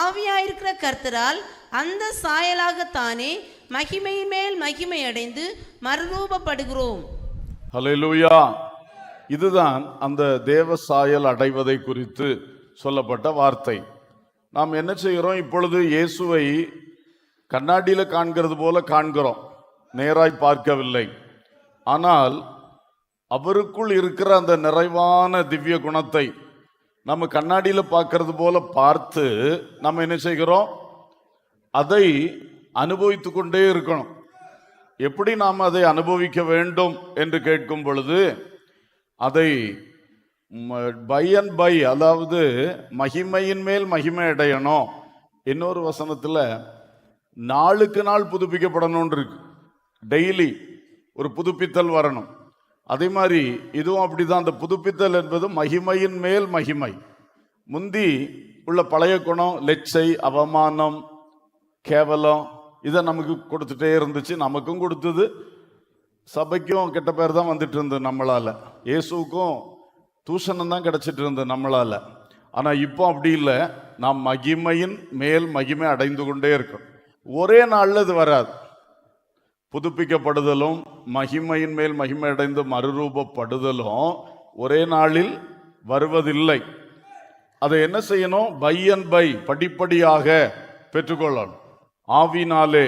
ஆவியாயிருக்கிற கர்த்தரால் அந்த சாயலாகத்தானே மகிமையின் மேல் மகிமை அடைந்து மறுரூபப்படுகிறோம். ஹல்லேலூயா. இதுதான் அந்த தேவ சாயல் அடைவதை குறித்து சொல்லப்பட்ட வார்த்தை. நாம் என்ன செய்கிறோம்? இப்பொழுது இயேசுவை கண்ணாடியில காண்கிறது போல காண்கிறோம், நேராய் பார்க்கவில்லை. ஆனால் அவருக்குள் இருக்கிற அந்த நிறைவான திவ்ய குணத்தை நம்ம கண்ணாடியில பார்க்கறது போல பார்த்து நம்ம என்ன செய்கிறோம்? அதை அனுபவித்து கொண்டே இருக்கணும். எப்படி நாம் அதை அனுபவிக்க வேண்டும் என்று கேட்கும் பொழுது, அதை பை அண்ட் பை, அதாவது மகிமையின் மேல் மகிமை அடையணும். இன்னொரு வசனத்துல நாளுக்கு நாள் புதுப்பிக்கப்படணும் இருக்கு. டெய்லி ஒரு புதுப்பித்தல் வரணும். அதே மாதிரி இதுவும் அப்படிதான். அந்த புதுப்பித்தல் என்பது மகிமையின் மேல் மகிமை. முந்தி உள்ள பழைய குணம், லெச்சை, அவமானம், கேவலம், இதை நமக்கு கொடுத்துட்டே இருந்துச்சு. நமக்கும் கொடுத்தது, சபைக்கும் கெட்ட பேர் தான் வந்துட்டு இருந்தது நம்மளால. இயேசுக்கும் தூஷணம் தான் கிடைச்சிட்டு இருந்தது நம்மளால. ஆனா இப்போ அப்படி இல்லை. நாம் மகிமையின் மேல் மகிமை அடைந்து கொண்டே இருக்கோம். ஒரே நாள்ல இது வராது. புதுப்பிக்கப்படுதலும் மகிமையின் மேல் மகிமை அடைந்து மறுரூபப்படுதலும் ஒரே நாளில் வருவதில்லை. அதை என்ன செய்யணும்? பை அண்ட் பை, படிப்படியாக பெற்றுக்கொள்ளணும். ஆவினாலே,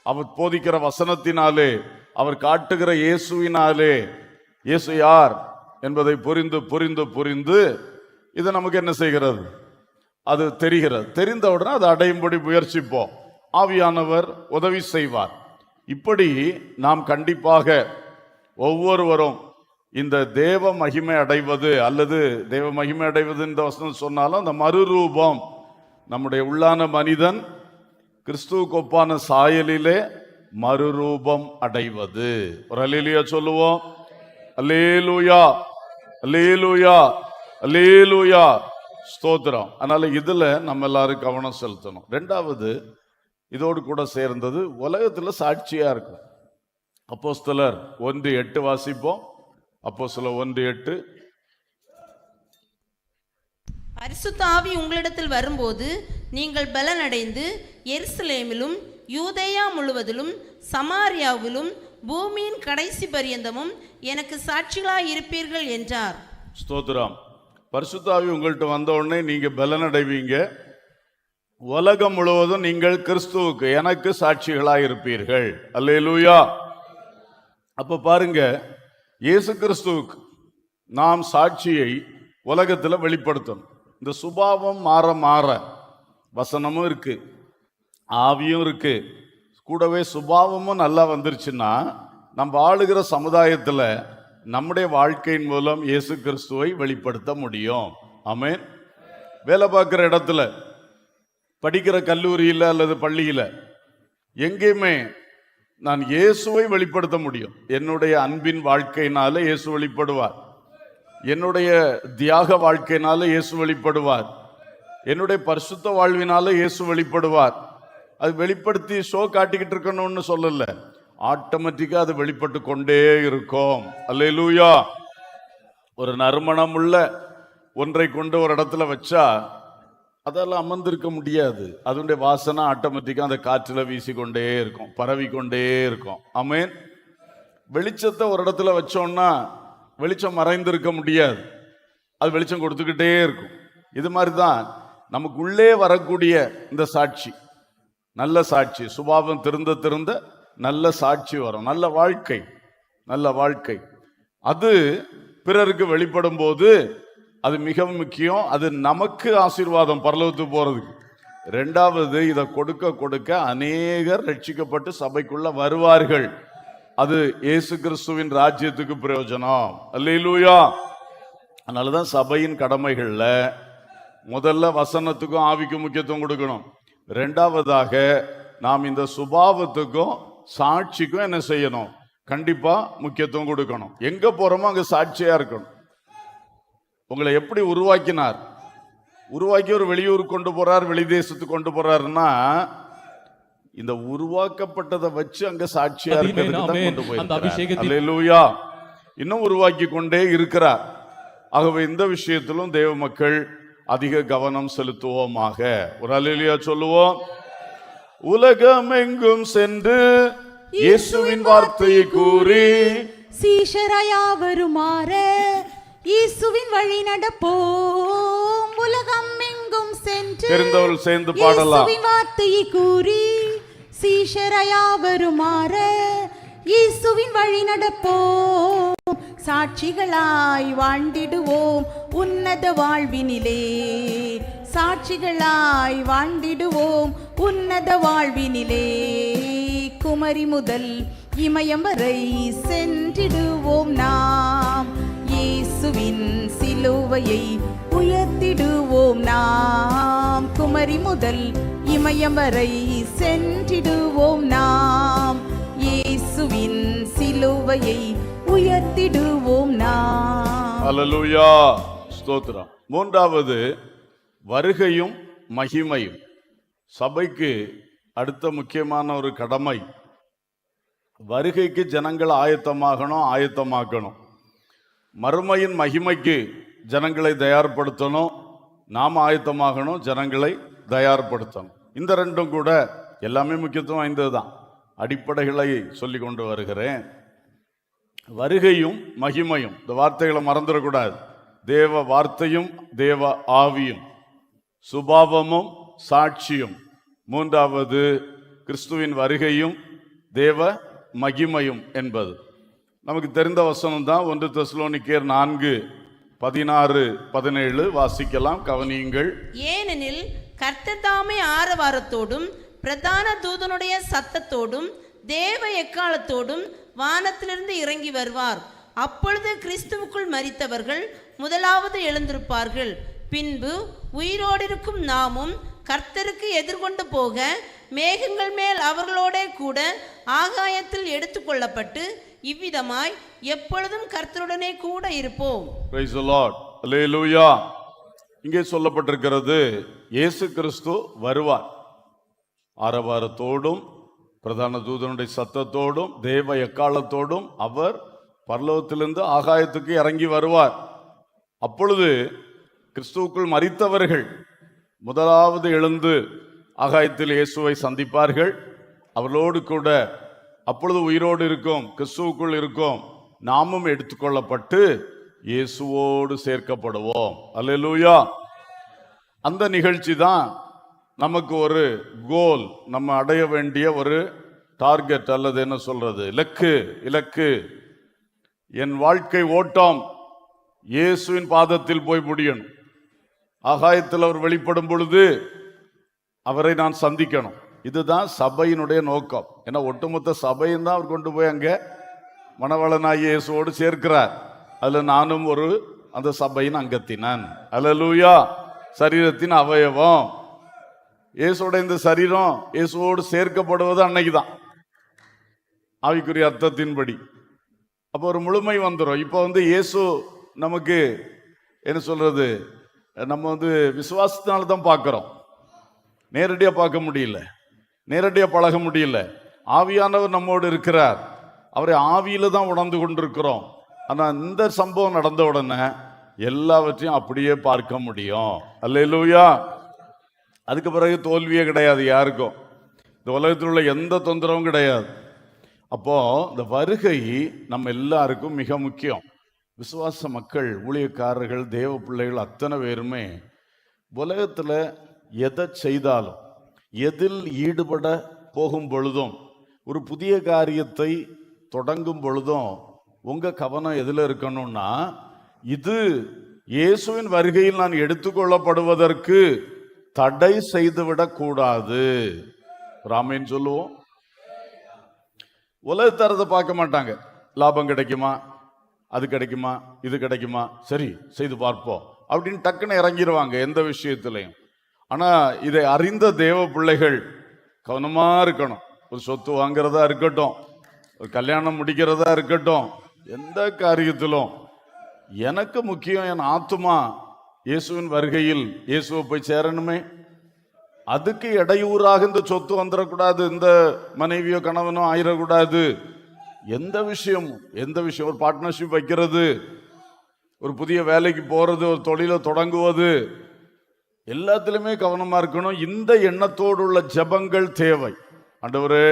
அவர் போதிக்கிற வசனத்தினாலே, அவர் காட்டுகிற இயேசுவினாலே, இயேசு யார் என்பதை புரிந்து புரிந்து புரிந்து இது நமக்கு என்ன செய்கிறது? அது தெரிகிறது. தெரிந்தவுடனே அதை அடையும்படி முயற்சிப்போம். ஆவியானவர் உதவி செய்வார். இப்படி நாம் கண்டிப்பாக ஒவ்வொருவரும் இந்த தேவ மகிமை அடைவது அல்லது தேவ மகிமை அடைவது இந்த வசனம் சொன்னாலும் அந்த மறுரூபம், நம்முடைய உள்ளான மனிதன் கிறிஸ்துவுக்கு ஒப்பான சாயலிலே மறுரூபம் அடைவது. ஒரு அல்லேலூயா சொல்லுவோம். அல்லேலூயா, அல்லேலூயா, அல்லேலூயா, ஸ்தோத்திரம். அதனால இதுல நம்ம எல்லாரும் கவனம் செலுத்தணும். ரெண்டாவது, இதோடு கூட சேர்ந்தது உலகத்துல சாட்சியா இருக்கும். அப்போஸ்தலர் 1:8 வாசிப்போம். அப்போஸ்தலர் 1:8. பரிசுத்த ஆவி உங்களிடத்தில் வரும்போது நீங்கள் பலனடைந்து எருசலேமிலும் யூதேயா முழுவதிலும் சமாரியாவிலும் பூமியின் கடைசி பரியந்தமும் எனக்கு சாட்சிகளாய் இருப்பீர்கள் என்றார். ஸ்தோத்திரம். பரிசுத்த ஆவி உங்கள்கிட்ட வந்த உடனே நீங்க பலனடைவீங்க. உலகம் முழுவதும் நீங்கள் கிறிஸ்துவுக்கு எனக்கு சாட்சிகளாய் இருப்பீர்கள். அல்லேலூயா. அப்ப பாருங்க, இயேசு கிறிஸ்துவுக்கு நாம் சாட்சியை உலகத்துல வெளிப்படுத்தணும். இந்த சுபாவம் மாற மாற வசனமும் இருக்கு, ஆவியும் இருக்கு, கூடவே சுபாவமும் நல்லா வந்துருச்சுன்னா நம்ம ஆளுகிற சமுதாயத்துல நம்முடைய வாழ்க்கையின் மூலம் இயேசு கிறிஸ்துவை வெளிப்படுத்த முடியும். ஆமென். வேலை பார்க்குற இடத்துல, படிக்கிற கல்லூரியில் அல்லது பள்ளியில், எங்கேயுமே நான் இயேசுவை வெளிப்படுத்த முடியும். என்னுடைய அன்பின் வாழ்க்கையினால இயேசு வெளிப்படுவார், என்னுடைய தியாக வாழ்க்கையினால இயேசு வெளிப்படுவார், என்னுடைய பரிசுத்த வாழ்வினால இயேசு வெளிப்படுவார். அது வெளிப்படுத்தி ஷோ காட்டிக்கிட்டு இருக்கணும்னு சொல்லல, ஆட்டோமேட்டிக்கா அது வெளிப்பட்டு கொண்டே இருக்கும். அல்லேலூயா. ஒரு நறுமணம் உள்ள ஒன்றை கொண்டு ஒரு இடத்துல வச்சா அதெல்லாம் அமர்ந்திருக்க முடியாது. அதனுடைய வாசனை ஆட்டோமேட்டிக்கா அந்த காற்றுல வீசிக்கொண்டே இருக்கும், பரவி கொண்டே இருக்கும். ஆமென். வெளிச்சத்தை ஒரு இடத்துல வச்சோம்னா வெளிச்சம் மறைந்திருக்க முடியாது, அது வெளிச்சம் கொடுத்துக்கிட்டே இருக்கும். இது மாதிரி தான் நமக்குள்ளே வரக்கூடிய இந்த சாட்சி, நல்ல சாட்சி, சுபாவம் திருந்த திருந்த நல்ல சாட்சி வரும், நல்ல வாழ்க்கை, நல்ல வாழ்க்கை. அது பிறருக்கு வெளிப்படும் போது அது மிக முக்கியம். அது நமக்கு ஆசீர்வாதம், பரலோகத்துக்கு போறதுக்கு. ரெண்டாவது, இதை கொடுக்க கொடுக்க அநேகர் ரட்சிக்கப்பட்டு சபைக்குள்ள வருவார்கள். அது இயேசு கிறிஸ்துவின் ராஜ்யத்துக்கு பிரயோஜனம். அல்லேலூயா. அதனாலதான் சபையின் கடமைகள்ல முதல்ல வசனத்துக்கும் ஆவிக்கும் முக்கியத்துவம் கொடுக்கணும். ரெண்டாவதாக நாம் இந்த சுபாவத்துக்கும் சாட்சிக்கும் என்ன செய்யணும்? கண்டிப்பா முக்கியத்துவம் கொடுக்கணும். எங்க போறோமோ அங்க சாட்சியா இருக்கணும். உங்களை எப்படி உருவாக்கினார்? உருவாக்கி ஒரு வெளியூருக்கு கொண்டு போறார், வெளி தேசத்துக்கு கொண்டு போறாருன்னா இந்த உருவாக்கப்பட்டதை வச்சு அங்க சாட்சியா இருக்கிறதுக்கு கொண்டு போயிருக்கிறார். அல்லேலூயா. இன்னும் உருவாக்கி கொண்டே இருக்கிறார். ஆகவே இந்த விஷயத்திலும் தேவ மக்கள் அதிக கவனம் செலுத்துவோமாக. ஒரு அல்லேலூயா சொல்லுவோம். உலகம் எங்கும் சென்று இயேசுவின் வார்த்தையை கூறி சீஷராயாவருமாற இயேசுவின் வழி நடப்போம். உலகம் எங்கும் சென்று தெரிந்தவர்கள் சேர்ந்து பாடலாம். இயேசுவின் வார்த்தையை கூறி சீஷராயாவருமாற இயேசுவின் வழி நடப்போம். சாட்சிகளாய் வாழ்ந்திடுவோம் உன்னத வாழ்வினிலே. சாட்சிகளாய் வாழ்ந்திடுவோம் உன்னத வாழ்வினிலே. குமரி முதல் இமயம் வரை சென்றிடுவோம் நாம். இயேசுவின் சிலுவையை உயர்த்திடுவோம் நாம். குமரி முதல் இமயம் வரை சென்றிடுவோம் நாம். இயேசுவின் சிலுவையை உயர்த்திடுவோம் நாம். அல்லேலூயா. ஸ்தோத்திரம். மூன்றாவது, வருகையும் மகிமையும். சபைக்கு அடுத்த முக்கியமான ஒரு கடமை, வருகைக்கு ஜனங்கள் ஆயத்தமாக்கணும். மறுமையின் மகிமைக்கு ஜனங்களை தயார்படுத்தணும். நாம் ஆயத்தமாகணும், ஜனங்களை தயார்படுத்தணும். இந்த ரெண்டும் கூட எல்லாமே முக்கியத்துவம் வாய்ந்ததுதான். அடிப்படைகளை சொல்லி கொண்டு வருகிறேன். வருகையும் மகிமையும், இந்த வார்த்தைகளை மறந்துடக்கூடாது. தேவ வார்த்தையும் தேவ ஆவியும், சுபாவமும் சாட்சியும். மூன்றாவது, கிறிஸ்துவின் வருகையும் தேவ மகிமையும் என்பது நமக்கு தெரிந்த வசனம் தான். 1 தெசலோனிக்கேயர் 4:16-17 வாசிக்கலாம், கவனியுங்கள். ஏனெனில் கர்த்தர் தாமே ஆரவாரத்தோடும் பிரதான தூதனுடைய சத்தத்தோடும் தேவ எக்காலத்தோடும் வானத்திலிருந்து இறங்கி வருவார். அப்பொழுது கிறிஸ்துவுக்குள் மரித்தவர்கள் முதலாவது எழுந்திருப்பார்கள். பின்பு உயிரோடிருக்கும் நாமும் கர்த்தருக்கு எதிர்கொண்டு போக மேகங்கள் மேல் அவர்களோடே கூட ஆகாயத்தில் எடுத்துக்கொள்ளப்பட்டு இவ்விதமாய் எப்பொழுதும் கர்த்தருடனே கூட இருப்போம். Praise the Lord. Hallelujah. இங்கே சொல்லப்பட்டிருக்கிறது, இயேசு கிறிஸ்து வருவார். ஆரவாரத்தோடும் பிரதான தூதனுடைய சத்தத்தோடும் தேவ எக்காலத்தோடும் அவர் பரலோகத்திலிருந்து ஆகாயத்துக்கு இறங்கி வருவார். அப்பொழுது கிறிஸ்துவுக்குள் மரித்தவர்கள் முதலாவது எழுந்து ஆகாயத்தில் இயேசுவை சந்திப்பார்கள். அவர்களோடு கூட அப்பொழுது உயிரோடு இருக்கும் கிறிஸ்துவுக்குள் இருக்கும் நாமும் எடுத்துக்கொள்ளப்பட்டு இயேசுவோடு சேர்க்கப்படுவோம். அல்லேலூயா. அந்த நிகழ்ச்சி தான் நமக்கு ஒரு கோல், நம்ம அடைய வேண்டிய ஒரு டார்கெட், அல்லது என்ன சொல்றது, இலக்கு. என் வாழ்க்கை ஓட்டம் இயேசுவின் பாதத்தில் போய் முடியணும். ஆகாயத்தில் அவர் வெளிப்படும் பொழுது அவரை நான் சந்திக்கணும். இதுதான் சபையினுடைய நோக்கம். ஏன்னா ஒட்டுமொத்த சபையும் தான் அவர் கொண்டு போய் அங்கே மணவாளனாகிய இயேசுவோடு சேர்க்கிறார். அதுல நானும் ஒரு அந்த சபையின் அங்கத்தினன். அல்லேலூயா. சரீரத்தின் அவயவம். இயேசுவோட இந்த சரீரம் இயேசுவோடு சேர்க்கப்படுவது அன்னைக்கு தான், ஆவிக்குரிய அர்த்தத்தின்படி. அப்போ ஒரு முழுமை வந்துடும். இப்போ இயேசு நமக்கு என்ன சொல்றது, நம்ம விசுவாசத்தினால தான் பார்க்கிறோம். நேரடியாக பார்க்க முடியல, நேரடியாக பழக முடியல. ஆவியானவர் நம்மோடு இருக்கிறார். அவரை ஆவியில தான் உணர்ந்து கொண்டிருக்கிறோம். ஆனால் இந்த சம்பவம் நடந்த உடனே எல்லாவற்றையும் அப்படியே பார்க்க முடியும். அல்லேலூயா. அதுக்கு பிறகு தோல்வியே கிடையாது யாருக்கும். இந்த உலகத்தில் உள்ள எந்த தொந்தரவும் கிடையாது. அப்போ இந்த வருகை நம்ம எல்லாருக்கும் மிக முக்கியம். விசுவாச மக்கள், ஊழியக்காரர்கள், தேவ பிள்ளைகள் அத்தனை பேருமே உலகத்தில் எதை செய்தாலும், எதில் ஈடுபட போகும் பொழுதும், ஒரு புதிய காரியத்தை தொடங்கும் பொழுதும் உங்க கவனம் எதில் இருக்கணும்னா, இது இயேசுவின் வருகையில் நான் எடுத்துக்கொள்ளப்படுவதற்கு தடை செய்துவிடக் கூடாது. ராமேன் சொல்லுவோம். உலகத்தரத்தை பார்க்க மாட்டாங்க. லாபம் கிடைக்குமா, அது கிடைக்குமா, இது கிடைக்குமா, சரி செய்து பார்ப்போம் அப்படின்னு டக்குன்னு இறங்கிடுவாங்க எந்த விஷயத்திலையும். ஆனா இதை அறிந்த தேவ பிள்ளைகள் கவனமா இருக்கணும். ஒரு சொத்து வாங்குறதா இருக்கட்டும், ஒரு கல்யாணம் முடிக்கிறதா இருக்கட்டும், எந்த காரியத்திலும் எனக்கு முக்கியம் என் ஆத்துமா இயேசுவின் வருகையில் இயேசுவை போய் சேரணுமே. அதுக்கு இடையூறாக இந்த சொத்து வந்துடக்கூடாது, இந்த மனைவியோ கணவனோ ஆயிடக்கூடாது. எந்த விஷயம் ஒரு பார்ட்னர்ஷிப் வைக்கிறது, ஒரு புதிய வேலைக்கு போறது, ஒரு தொழிலை தொடங்குவது, எல்லாத்திலுமே கவனமா இருக்கணும். இந்த எண்ணத்தோடு உள்ள ஜெபங்கள் தேவை. ஆண்டவரே,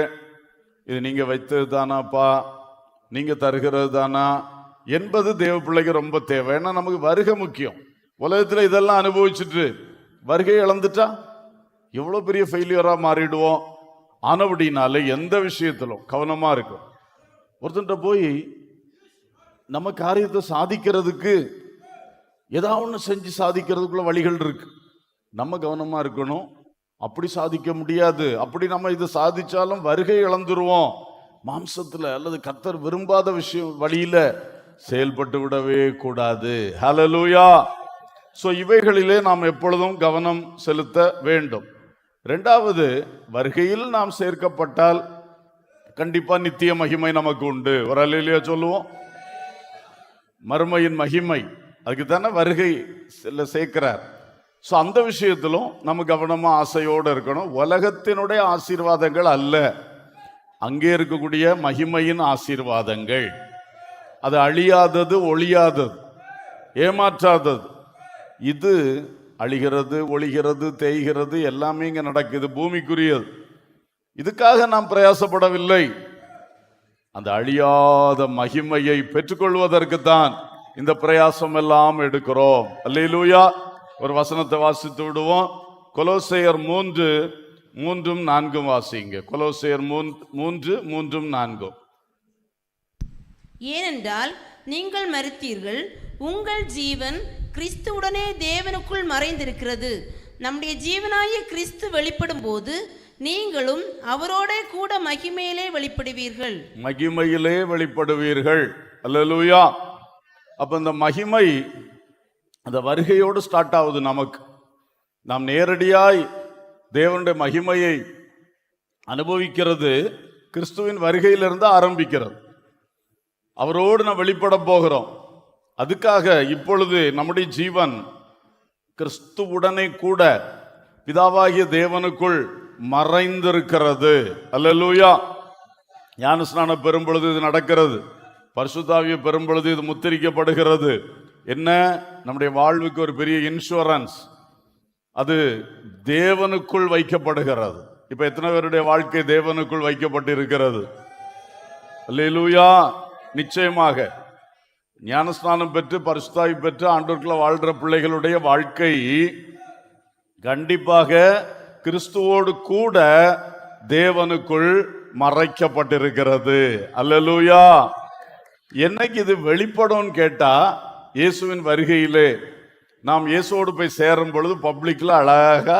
இது நீங்க வைத்தது தானாப்பா, நீங்க தருகிறது தானா என்பது தேவ பிள்ளைக்கு ரொம்ப தேவை. ஏன்னா நமக்கு வருகை முக்கியம். உலகத்துல இதெல்லாம் அனுபவிச்சுட்டு வருகையை இழந்துட்டா எவ்வளவு பெரிய ஃபெயிலியரா மாறிடுவோம். ஆனபடினால எந்த விஷயத்திலும் கவனமா இருக்கும். ஒருத்தன்ட்ட போய் நம்ம காரியத்தை சாதிக்கிறதுக்கு ஏதாவது ஒன்று செஞ்சு சாதிக்கிறதுக்குள்ள வழிகள் இருக்கு. நம்ம கவனமா இருக்கணும். அப்படி சாதிக்க முடியாது. அப்படி நம்ம இதை சாதிச்சாலும் வருகை இழந்துருவோம். மாம்சத்துல அல்லது கர்த்தர் விரும்பாத விஷயம் வழியில செயல்பட்டு விடவே கூடாது. ஹல்லேலூயா. சோ இவைகளிலே நாம் எப்பொழுதும் கவனம் செலுத்த வேண்டும். இரண்டாவது, வருகையில் நாம் சேர்க்கப்பட்டால் கண்டிப்பா நித்திய மகிமை நமக்கு உண்டு. ஒரு அல்லேலூயா சொல்லுவோம். மறுமையின் மகிமை, அதுக்கு தானே வருகை சேர்க்கிறார். ஸோ அந்த விஷயத்திலும் நம்ம கவனமா ஆசையோடு இருக்கணும். உலகத்தினுடைய ஆசீர்வாதங்கள் அல்ல, அங்கே இருக்கக்கூடிய மகிமையின் ஆசீர்வாதங்கள். அது அழியாதது, ஒளியாதது, ஏமாற்றாதது. இது அழிகிறது, ஒளிகிறது, தேய்கிறது, எல்லாமே இங்க நடக்குது, பூமிக்குரியது. இதுக்காக நாம் பிரயாசப்படவில்லை. அந்த அழியாத மகிமையை பெற்றுக்கொள்வதற்கு தான் இந்த பிரயாசம் எல்லாம் எடுக்கிறோம். அல்லேலூயா. ஒரு வசனத்தை வாசித்து விடுவோம். கொலோசையர் 3:3-4 வாசிங்க. கொலோசையர் 3:3-4. ஏனென்றால் நீங்கள் மரித்தீர்கள், உங்கள் ஜீவன் கிறிஸ்துவுடனே தேவனுக்குள் மறைந்திருக்கிறது. நம்முடைய ஜீவனாகிய கிறிஸ்து வெளிப்படும் போது நீங்களும் அவரோட கூட மகிமையிலே வெளிப்படுவீர்கள். மகிமையிலே வெளிப்படுவீர்கள். அல்லேலூயா. அப்ப இந்த மகிமை அந்த வருகையோடு ஸ்டார்ட் ஆகுது. நமக்கு நாம் நேரடியாய் தேவனுடைய மகிமையை அனுபவிக்கிறது கிறிஸ்துவின் வருகையிலிருந்து ஆரம்பிக்கிறது. அவரோடு நாம் வெளிப்பட போகிறோம். அதுக்காக இப்பொழுது நம்முடைய ஜீவன் கிறிஸ்துவுடனே கூட பிதாவாகிய தேவனுக்குள் மறைந்திருக்கிறது. அல்லேலூயா. ஞானஸ்நானம் பெறும் பொழுது இது நடக்கிறது. பரிசுத்த ஆவியை பெறும் பொழுது இது முத்திரிக்கப்படுகிறது. என்ன? நம்முடைய வாழ்வுக்கு ஒரு பெரிய இன்சூரன்ஸ். அது தேவனுக்குள் வைக்கப்படுகிறது. இப்ப எத்தனை பேருடைய வாழ்க்கை தேவனுக்குள் வைக்கப்பட்டு இருக்கிறது? அல்லேலூயா. நிச்சயமாக ஞானஸ்நானம் பெற்று பரிசுத்த ஆவி பெற்று ஆண்டவருக்குள்ள வாழ்ற பிள்ளைகளுடைய வாழ்க்கை கண்டிப்பாக கிறிஸ்துவோடு கூட தேவனுக்குள் மறைக்கப்பட்டிருக்கிறது. அல்லேலூயா. என்னைக்கு இது வெளிப்படும் கேட்டா, இயேசுவின் வருகையிலே நாம் இயேசுவோடு போய் சேரும் பொழுது பப்ளிக்ல அழகா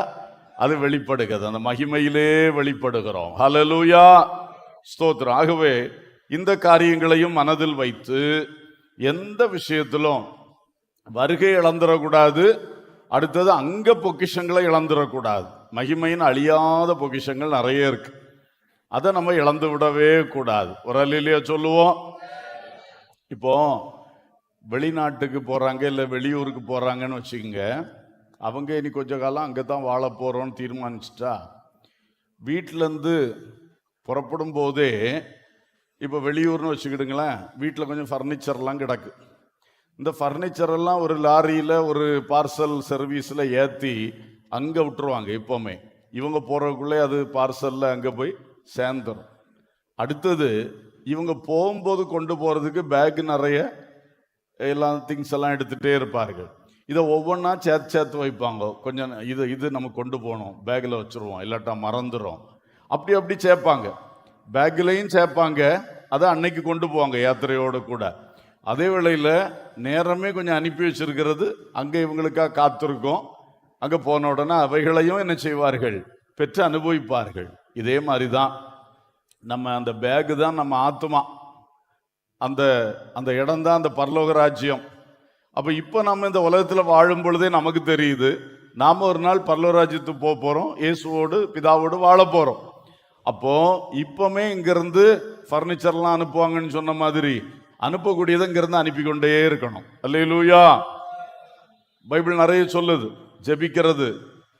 அது வெளிப்படுகிறது. அந்த மகிமையிலே வெளிப்படுகிறோம். ஹல்லேலூயா. ஸ்தோத்திரம். ஆகவே இந்த காரியங்களையும் மனதில் வைத்து எந்த விஷயத்திலும் வருகை இழந்துடக்கூடாது. அடுத்தது அங்க பொக்கிஷங்களை இழந்துடக்கூடாது. மகிமையின் அழியாத பொக்கிஷங்கள் நிறைய இருக்கு. அதை நம்ம இழந்து விடவே கூடாது. ஒரு அல்லேலூயா சொல்லுவோம். இப்போ வெளிநாட்டுக்கு போறாங்க இல்லை வெளியூருக்கு போறாங்கன்னு வச்சுக்கோங்க. அவங்க இனி கொஞ்ச காலம் அங்கே தான் வாழ போறோம்னு தீர்மானிச்சிட்டா வீட்டிலேருந்து புறப்படும் போதே, இப்போ வெளியூர்னு வச்சுக்கிடுங்களேன், வீட்டில் கொஞ்சம் ஃபர்னிச்சர்லாம் கிடக்கு. இந்த ஃபர்னிச்சர் எல்லாம் ஒரு லாரியில் ஒரு பார்சல் சர்வீஸில் ஏற்றி அங்கே விட்டுருவாங்க. இப்போவுமே இவங்க போகிறதுக்குள்ளே அது பார்சலில் அங்கே போய் சேர்ந்துடும். அடுத்தது இவங்க போகும்போது கொண்டு போகிறதுக்கு பேக் நிறைய எல்லாம் திங்ஸ் எல்லாம் எடுத்துகிட்டே இருப்பார்கள். இதை ஒவ்வொன்றா சேர்த்து வைப்பாங்க. கொஞ்சம் இது நம்ம கொண்டு போகணும், பேக்கில் வச்சுருவோம், இல்லாட்டா மறந்துடும். அப்படி சேர்ப்பாங்க. பேக்லையும் சேர்ப்பாங்க. அதை அன்னைக்கு கொண்டு போவாங்க யாத்திரையோடு கூட. அதே வேளையில் நேரமே கொஞ்சம் அனுப்பி வச்சிருக்கிறது அங்கே இவங்களுக்காக காத்திருக்கும். அங்கே போன உடனே அவைகளையும் என்ன செய்வார்கள்? பெற்று அனுபவிப்பார்கள். இதே மாதிரி தான் நம்ம அந்த பேகு தான் நம்ம ஆத்துமா. அந்த இடம் தான் அந்த பரலோக ராஜ்யம். அப்போ இப்போ நம்ம இந்த உலகத்தில் வாழும் பொழுதே நமக்கு தெரியுது, நாம் ஒரு நாள் பரலோக ராஜ்யத்துக்கு போக போகிறோம், இயேசுவோடு பிதாவோடு வாழ போகிறோம். அப்போ இப்போமே இங்கிருந்து ஃபர்னிச்சர்லாம் அனுப்புவாங்கன்னு சொன்ன மாதிரி அனுப்பக்கூடியதை இங்கிருந்து அனுப்பிக்கொண்டே இருக்கணும். அல்லேலூயா. பைபிள் நிறைய சொல்லுது. ஜெபிக்கிறது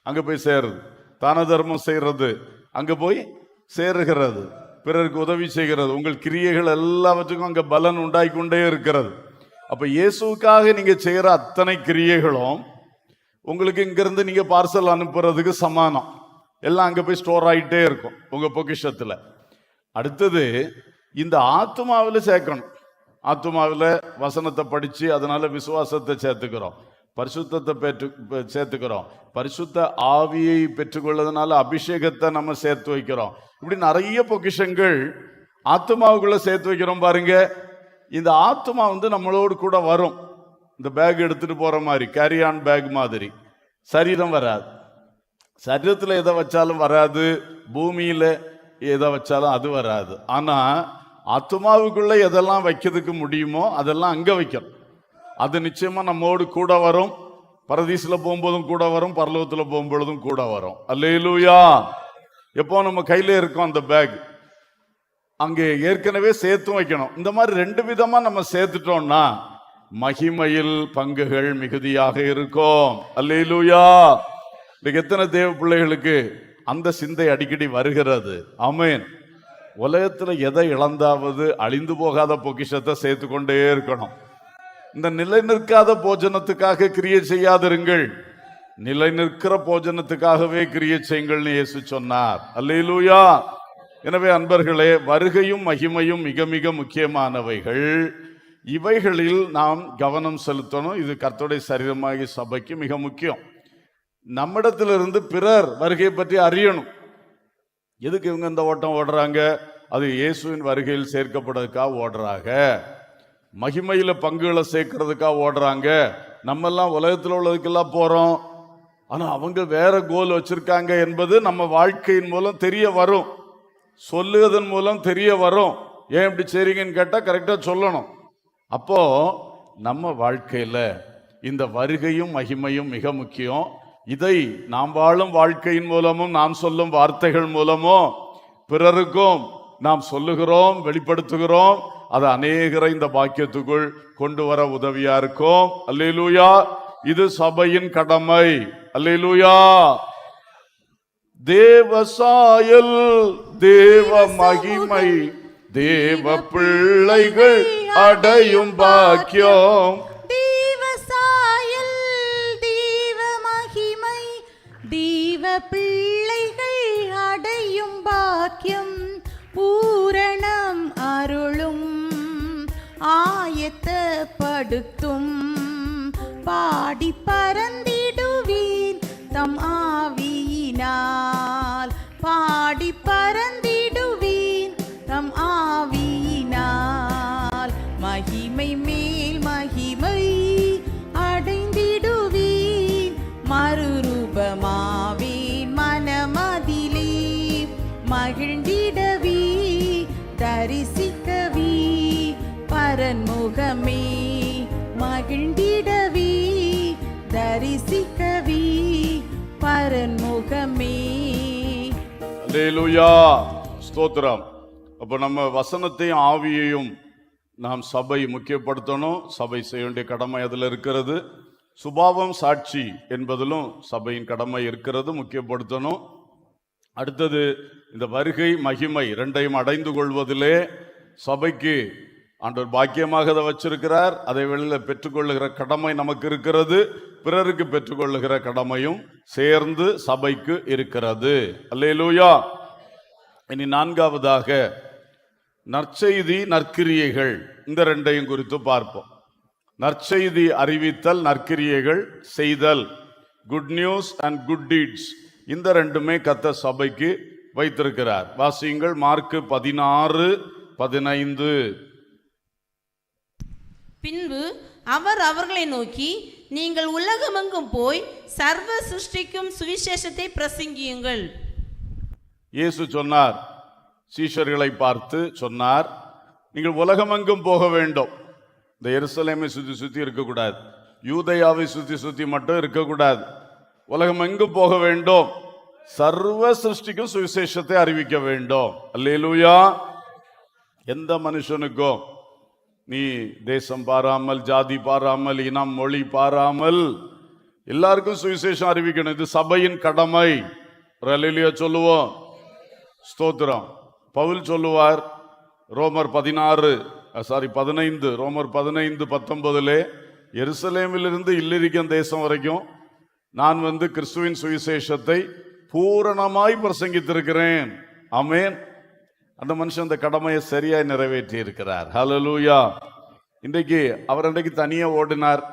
அங்கே போய் சேருது, தான தர்மம் செய்கிறது அங்கே போய் சேருகிறது, பிறருக்கு உதவி செய்கிறது, உங்கள் கிரியைகள் எல்லாவற்றுக்கும் அங்கே பலன் உண்டாகி கொண்டே இருக்கிறது. அப்போ இயேசுக்காக நீங்கள் செய்கிற அத்தனை கிரியைகளும் உங்களுக்கு இங்கிருந்து நீங்கள் பார்சல் அனுப்புறதுக்கு சமானம். எல்லாம் அங்கே போய் ஸ்டோர் ஆகிட்டே இருக்கும் உங்கள் பொக்கிஷத்தில். அடுத்தது இந்த ஆத்துமாவில் சேர்க்கணும். ஆத்துமாவில் வசனத்தை படித்து அதனால விசுவாசத்தை சேர்த்துக்கிறோம், பரிசுத்தத்தை சேர்த்துக்கிறோம், பரிசுத்த ஆவியை பெற்றுக்கொள்ளதுனால அபிஷேகத்தை நம்ம சேர்த்து வைக்கிறோம். இப்படி நிறைய பொக்கிஷங்கள் ஆத்துமாவுக்குள்ள சேர்த்து வைக்கிறோம். பாருங்க, இந்த ஆத்துமா நம்மளோடு கூட வரும். இந்த பேக் எடுத்துட்டு போற மாதிரி, கேரி ஆன் பேக் மாதிரி. சரீரம் வராது. சரீரத்தில் எதை வச்சாலும் வராது, பூமியில எதை வச்சாலும் அது வராது. ஆனா ஆத்துமாவுக்குள்ள எதெல்லாம் வைக்கிறதுக்கு முடியுமோ அதெல்லாம் அங்க வைக்கணும். அது நிச்சயமா நம்மோடு கூட வரும். பரதீசில் போகும்போதும் கூட வரும், பரலோகத்தில் போகும்பொழுதும் கூட வரும். அல்லேலூயா. எப்போ நம்ம கையில இருக்கோம் அந்த பேக், அங்கே ஏற்கனவே சேர்த்து வைக்கணும். இந்த மாதிரி ரெண்டு விதமா நம்ம சேர்த்துட்டோம்னா மகிமையில் பங்குகள் மிகுதியாக இருக்கும். அல்லேலூயா. இன்னைக்கு எத்தனை தேவ பிள்ளைகளுக்கு அந்த சிந்தை அடிக்கடி வருகிறது? ஆமென். உலகத்துல எதை இழந்தாவது அழிந்து போகாத பொக்கிஷத்தை சேர்த்து கொண்டே இருக்கணும். இந்த நிலை நிற்காத போஜனத்துக்காக கிரியை செய்யாதிருங்கள், நிலை நிற்கிற போஜனத்துக்காகவே கிரியை செய்யுங்கள்னு இயேசு சொன்னார். அல்லேலூயா. எனவே அன்பர்களே, வருகையும் மகிமையும் மிக மிக முக்கியமானவைகள். இவைகளில் நாம் கவனம் செலுத்தணும். இது கர்த்தருடைய சரீரமாகிய சபைக்கு மிக முக்கியம். நம்மிடத்திலிருந்து பிறர் வருகை பற்றி அறியணும். எதுக்கு இவங்க இந்த ஓட்டம் ஓடுறாங்க? அது இயேசுவின் வருகையில் சேர்க்கப்படுறதுக்காக ஓடுறாங்க, மகிமையில பங்குகளை சேர்க்கறதுக்காக ஓடுறாங்க. நம்ம எல்லாம் உலகத்தில் உள்ளதுக்கெல்லாம் போறோம், ஆனா அவங்க வேற கோல் வச்சிருக்காங்க என்பது நம்ம வாழ்க்கையின் மூலம் தெரிய வரும், சொல்லுவதன் மூலம் தெரிய வரும். ஏன் இப்படி செய்றீங்கன்னு கேட்டா கரெக்டா சொல்லணும். அப்போ நம்ம வாழ்க்கையில இந்த வருகையும் மகிமையும் மிக முக்கியம். இதை நாம் வாழும் வாழ்க்கையின் மூலமும் நாம் சொல்லும் வார்த்தைகள் மூலமும் பிறருக்கும் நாம் சொல்லுகிறோம், வெளிப்படுத்துகிறோம். அது அநேகரை இந்த பாக்கியத்துக்குள் கொண்டு வர உதவியா இருக்கும். அல்லேலூயா. இது சபையின் கடமை. அல்லேலூயா. தேவ சாயல், தேவ மகிமை, தேவ பிள்ளைகள் அடையும் பாக்கியம். தேவ சாயல், தேவ மகிமை, தேவ பிள்ளைகள் அடையும் பாக்கியம். பூரணம் அருளும் ஆயத்தப்படுத்தும். பாடி பறந்திடுவீர் தம் ஆவியினால். பாடி பறந்திடுவீர் தம் ஆவியினால். மகிமை மேல் மகிமை அடைந்திடுவீர். மறுரூபமாவேன் மனமதிலே. மகிழ்ந்திடவே தரிசிக்கவே பரன்முகமே. மகிழ்ந்திடவே தரிசிக்கவே பரன்முகமே. அல்லேலூயா. ஸ்தோத்திரம். அப்போ நம்ம வசனத்தையும் ஆவியையும் நாம் சபை முக்கியப்படுத்தணும். சபை செய்ய வேண்டிய கடமை அதில் இருக்கிறது. சுபாவம் சாட்சி என்பதிலும் சபையின் கடமை இருக்கிறது, முக்கியப்படுத்தணும். அடுத்தது இந்த வருகை மகிமை ரெண்டையும் அடைந்து கொள்வதிலே சபைக்கு ஆண்டவர் பாக்கியமாக அதை வச்சிருக்கிறார். அதை வெளியில் பெற்றுக்கொள்ளுகிற கடமை நமக்கு இருக்கிறது. பிறருக்கு பெற்றுக்கொள்ளுகிற கடமையும் சேர்ந்து சபைக்கு இருக்கிறது. அல்லேலூயா. இனி நான்காவதாக நற்செய்தி, நற்கிரியைகள், இந்த ரெண்டையும் குறித்து பார்ப்போம். நற்செய்தி அறிவித்தல், நற்கிரியைகள் செய்தல், good news and good deeds, இந்த ரெண்டுமே கர்த்தர் சபைக்கு வைத்திருக்கிறார். வாசியுங்கள் மார்க்கு 16:15. பின்பு அவர் அவர்களை நோக்கி, நீங்கள் உலகமெங்கும் போய் சர்வ சிருஷ்டிக்கும் சுவிசேஷத்தை பிரசங்கியுங்கள். இயேசு சொன்னார், சீஷர்களை பார்த்து சொன்னார், நீங்கள் உலகமெங்கும் போக வேண்டும். இந்த எருசலேமை சுத்தி சுத்தி இருக்கக்கூடாது, யூதயாவை சுத்தி சுத்தி மட்டும் இருக்கக்கூடாது. உலகம் எங்கும் போக வேண்டும், சர்வ சிருஷ்டிக்கும் சுவிசேஷத்தை அறிவிக்க வேண்டும். அல்லேலூயா. எந்த மனுஷனுக்கும் நீ தேசம் பாராமல், ஜாதி பாராமல், இனம் மொழி பாராமல் எல்லாருக்கும் சுவிசேஷம் அறிவிக்கணும். இது சபையின் கடமை. அல்லேலூயா சொல்லுவோம். ஸ்தோத்திரம். பவுல் சொல்லுவார் ரோமர் 15 ரோமர் 15:19 எருசலேமிலிருந்து இல்லிரிக்கும் தேசம் வரைக்கும் நான் கிறிஸ்துவின் சுவிசேஷத்தை பூரணமாய் பிரசங்கித்திருக்கிறேன். ஆமென். அந்த மனுஷன் அந்த கடமையை சரியாய் நிறைவேற்றி இருக்கிறார். ஹல்லேலூயா. இன்றைக்கு அவர் அன்றைக்கு தனியா ஓடினார்.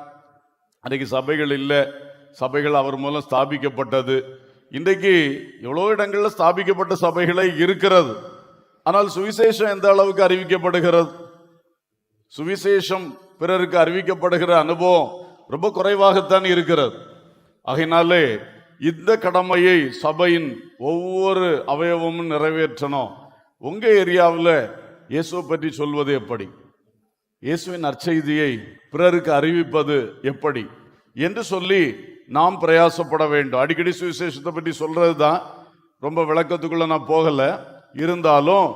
அன்றைக்கு சபைகள் இல்லை, சபைகள் அவர் மூலம் ஸ்தாபிக்கப்பட்டது. இன்றைக்கு எவ்வளோ இடங்கள்ல ஸ்தாபிக்கப்பட்ட சபைகளை இருக்கிறது. ஆனால் சுவிசேஷம் எந்த அளவுக்கு அறிவிக்கப்படுகிறது? சுவிசேஷம் பிறருக்கு அறிவிக்கப்படுகிற அனுபவம் ரொம்ப குறைவாகத்தான் இருக்கிறது. ஆகையினாலே இந்த கடமையை சபையின் ஒவ்வொரு அவயவமும் நிறைவேற்றணும். உங்க ஏரியாவில் இயேசுவை பற்றி சொல்வது எப்படி, இயேசுவின் நற்செய்தியை பிறருக்கு அறிவிப்பது எப்படி என்று சொல்லி நாம் பிரயாசப்பட வேண்டும். அடிக்கடி சுவிசேஷத்தை பற்றி சொல்றது தான், ரொம்ப விளக்கத்துக்குள்ள நான் போகல. இருந்தாலும்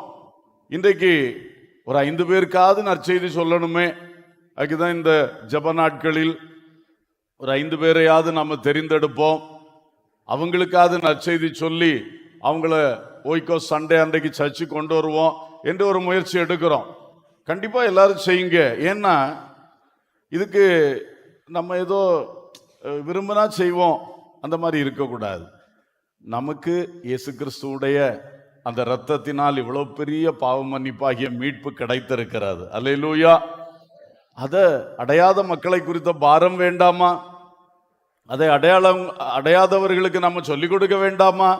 இன்றைக்கு ஒரு 5 பேருக்காவது நற்செய்தி சொல்லணுமே. அதுக்குதான் இந்த ஜெப நாட்களில் ஒரு 5 பேரையாவது நம்ம தெரிந்தெடுப்போம். அவங்களுக்காவது நற்செய்தி சொல்லி அவங்கள ஓய்கோ சண்டே அன்றைக்கு சர்ச்சு கொண்டு வருவோம் என்று ஒரு முயற்சி எடுக்கிறோம். கண்டிப்பா எல்லாரும் செய்யுங்க. ஏன்னா இதுக்கு நம்ம ஏதோ விரும்பினா செய்வோம் அந்த மாதிரி இருக்கக்கூடாது. நமக்கு இயேசு கிறிஸ்துவுடைய அந்த இரத்தத்தினால் இவ்வளவு பெரிய பாவ மன்னிப்பாகிய மீட்பு கிடைத்திருக்கிறது. அல்லேலூயா. அதை அடையாத மக்களை குறித்த பாரம் வேண்டாமா? அதை அடையாதவர்களுக்கு நம்ம சொல்லிக் கொடுக்க வேண்டாமா?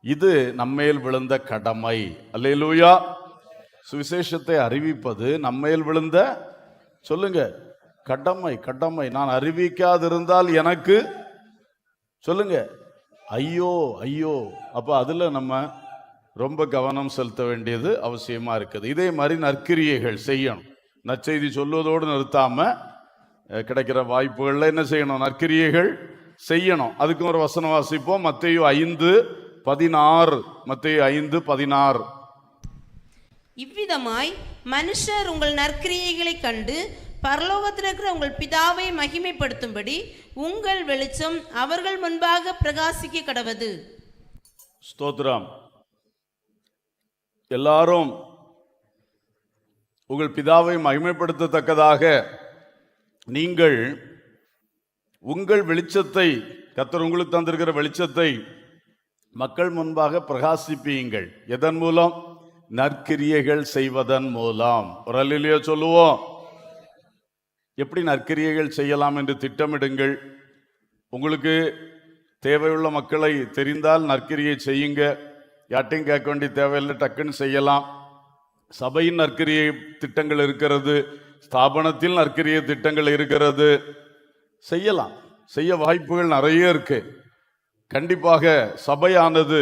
இது நம்மேல் விழுந்த கடமை. அல்லேலூயா. சுவிசேஷத்தை அறிவிப்பது நம்மேல் விழுந்த, சொல்லுங்க, கடமை. நான் அறிவிக்காதிருந்தால் எனக்கு, சொல்லுங்க, ஐயோ. அப்ப அதுல நம்ம ரொம்ப கவனம் செலுத்த வேண்டியது அவசியமா இருக்குது. இதே மாதிரி நற்கிரியைகள் செய்யணும். நற்செய்தி சொல்வதோடு நிறுத்தாம கிடைக்கிற வாய்ப்புகளில் என்ன செய்யணும்? நற்கிரியைகள் செய்யணும். அதுக்கு ஒரு வசனம் வாசிப்போம். மத்தேயு 5:16. மத்தேயு 5:16. இவ்விதமாய் மனுஷர் உங்கள் நற்கிரியைகளை கண்டு பரலோகத்தில் இருக்கிற உங்கள் பிதாவை மகிமைப்படுத்தும்படி உங்கள் வெளிச்சம் அவர்கள் முன்பாக பிரகாசிக்க கடவது. ஸ்தோத்திரம். எல்லாரும் உங்கள் பிதாவை மகிமைப்படுத்தத்தக்கதாக நீங்கள் உங்கள் வெளிச்சத்தை, கர்த்தர் உங்களுக்கு தந்திருக்கிற வெளிச்சத்தை மக்கள் முன்பாக பிரகாசிப்பீங்கள். எதன் மூலம்? நற்கிரியைகள் செய்வதன் மூலம். ஒரு அல்லேலூயா சொல்லுவோம். எப்படி நற்கிரியைகள் செய்யலாம் என்று திட்டமிடுங்கள். உங்களுக்கு தேவையுள்ள மக்களை தெரிந்தால் நற்கிரியை செய்யுங்க. யார்ட்டையும் கேட்க வேண்டிய தேவையில்லை, டக்குன்னு செய்யலாம். சபையின் நற்கிரியை திட்டங்கள் இருக்கிறது, ஸ்தாபனத்தில் நற்கிரியை திட்டங்கள் இருக்கிறது. செய்யலாம், செய்ய வாய்ப்புகள் நிறைய இருக்கு. கண்டிப்பாக சபையானது,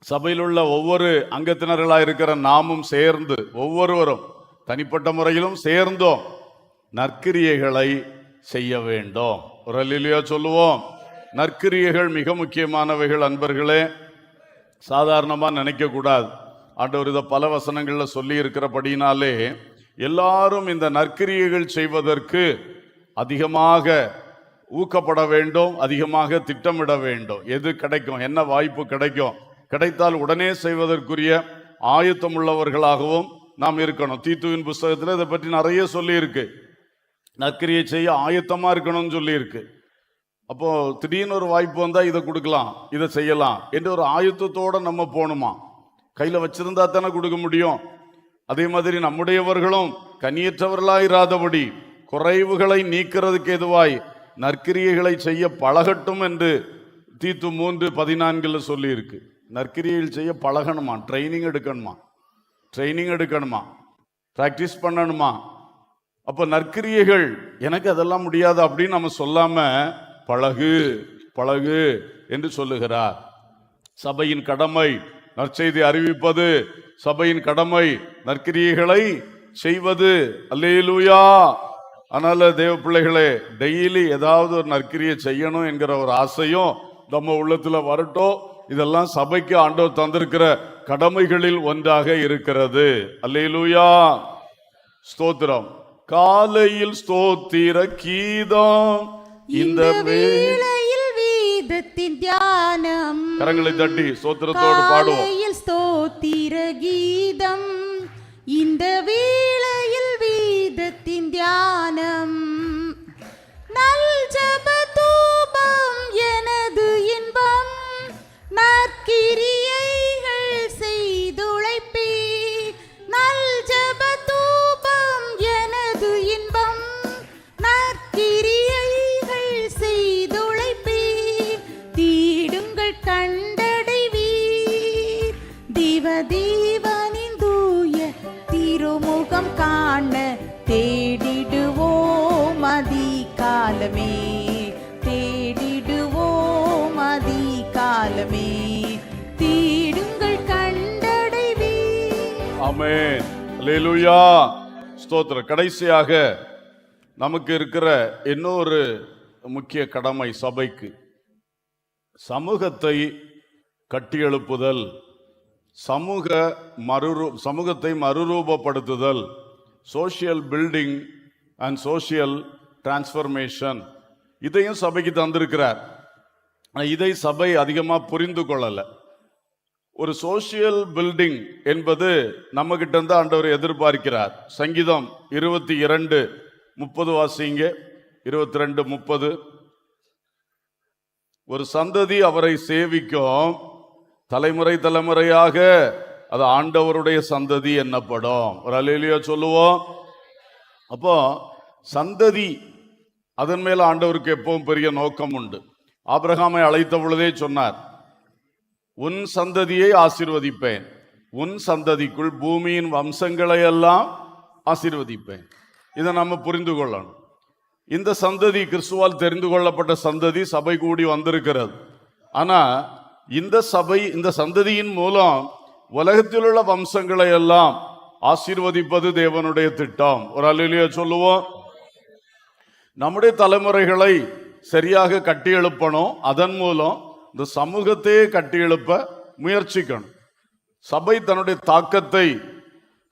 சபையில் உள்ள ஒவ்வொரு அங்கத்தினர்களாக இருக்கிற நாமும் சேர்ந்து, ஒவ்வொருவரும் தனிப்பட்ட முறையிலும் சேர்ந்தோம் நற்கிரியைகளை செய்ய வேண்டும். ஒரு அல்லேலூயா சொல்லுவோம். நற்கிரியைகள் மிக முக்கியமானவைகள் அன்பர்களே. சாதாரணமாக நினைக்க கூடாது. ஆண்டவர் இதை பல வசனங்களில் சொல்லி இருக்கிறபடினாலே எல்லாரும் இந்த நற்கிரியைகள் செய்வதற்கு அதிகமாக ஊக்கப்பட வேண்டும், அதிகமாக திட்டமிட வேண்டும். எது கிடைக்கும், என்ன வாய்ப்பு கிடைக்கும், கிடைத்தால் உடனே செய்வதற்குரிய ஆயத்தம் உள்ளவர்களாகவும் நாம் இருக்கணும். தீத்துவின் புஸ்தகத்தில் இதை பற்றி நிறைய சொல்லி இருக்கு. நற்கிரியை செய்ய ஆயத்தமா இருக்கணும்னு சொல்லி இருக்கு. அப்போ திடீர்னு ஒரு வாய்ப்பு வந்தா இதை கொடுக்கலாம், இதை செய்யலாம் என்று ஒரு ஆயத்தத்தோட நம்ம போகணுமா. கையில வச்சிருந்தா தானே கொடுக்க முடியும். அதே மாதிரி நம்முடையவர்களும் கனியற்றவர்களாயிராதபடி குறைவுகளை நீக்கிறதுக்கு எதுவாய் நற்கிரியைகளை செய்ய பழகட்டும் என்று தீத்து 3:14 சொல்லி இருக்கு. நற்கிரியைகள் செய்ய பழகணுமா, ட்ரைனிங் எடுக்கணுமா, பிராக்டிஸ் பண்ணணுமா. அப்போ நற்கிரியைகள் எனக்கு அதெல்லாம் முடியாது அப்படின்னு நம்ம சொல்லாம பழகு பழகு என்று சொல்லுகிறார். சபையின் கடமை நற்செய்தி அறிவிப்பது, சபையின் கடமை நற்கிரியைகளை செய்வது. அல்லேலூயா. அதனால தேவ பிள்ளைகளே, டெய்லி ஏதாவது ஒரு நற்கிரியை செய்யணும் என்கிற ஒரு ஆசையும் நம்ம உள்ளத்துல வரட்டும். இதெல்லாம் சபைக்கு ஆண்டவர் தந்திருக்கிற கடமைகளில் ஒன்றாக இருக்கிறது. அல்லேலூயா. ஸ்தோத்திரம். காலையில் ஸ்தோத்திர கீதம், இந்த வேளையில் வேதத்தின் தியானம், கரங்களை தட்டி ஸ்தோத்திரத்தோடு பாடுவோம். ஸ்தோத்திர கீதம், இந்த வேளையில் வேதத்தின் தியானம், நல் ஜப தூபம் எனது இன்பம், நற்கிரியைகள் செய்துழைப்பே, நல் ஜப தூபம் எனது இன்பம், நற்கிரியைகள் செய்துழைப்பே, தீடுங்கள் கண்டடைவீர், தேவனின் தூய திருமுகம் காண தேடிடுவோம் அதிகாலமே, தேடிடுவோம் அதிகாலமே, தீடுங்கள் கண்டடைவீர். ஆமென். அல்லேலூயா. ஸ்தோத்திரம். கடைசியாக நமக்கு இருக்கிற இன்னொரு முக்கிய கடமை சபைக்கு, சமூகத்தை கட்டியெழுப்புதல், சமூகத்தை மறுரூபப்படுத்துதல், social building and social transformation. இதையும் சபைக்கு தந்திருக்கிறார். இதை சபை அதிகமாக புரிந்து கொள்ளலை. ஒரு சோஷியல் பில்டிங் என்பது நம்ம கிட்ட இருந்து ஆண்டவர் எதிர்பார்க்கிறார். சங்கீதம் 22:30 வாசிங்க. 22:30. ஒரு சந்ததி அவரை சேவிக்கும், தலைமுறை தலைமுறையாக அது ஆண்டவருடைய சந்ததி என்னப்படும். ஒரு அல்லேலூயா சொல்லுவோம். அப்போ சந்ததி, அதன் மேல ஆண்டவருக்கு எப்பவும் பெரிய நோக்கம் உண்டு. ஆபிரகாமை அழைத்த பொழுதே சொன்னார், உன் சந்ததியை ஆசீர்வதிப்பேன், உன் சந்ததிக்குள் பூமியின் வம்சங்களை எல்லாம் ஆசீர்வதிப்பேன். இதை நம்ம புரிந்து கொள்ளணும். இந்த சந்ததி கிறிஸ்துவால் தெரிந்து கொள்ளப்பட்ட சந்ததி சபை கூடி வந்திருக்கிறது. ஆனா இந்த சபை, இந்த சந்ததியின் மூலம் உலகத்தில் உள்ள வம்சங்களை எல்லாம் ஆசீர்வதிப்பது தேவனுடைய திட்டம். ஒரு அல்லேலூயா சொல்லுவோம். நம்முடைய தலைமுறைகளை சரியாக கட்டி எழுப்பணும். அதன் மூலம் இந்த சமூகத்தையே கட்டி எழுப்ப முயற்சிக்கணும். சபை தன்னுடைய தாக்கத்தை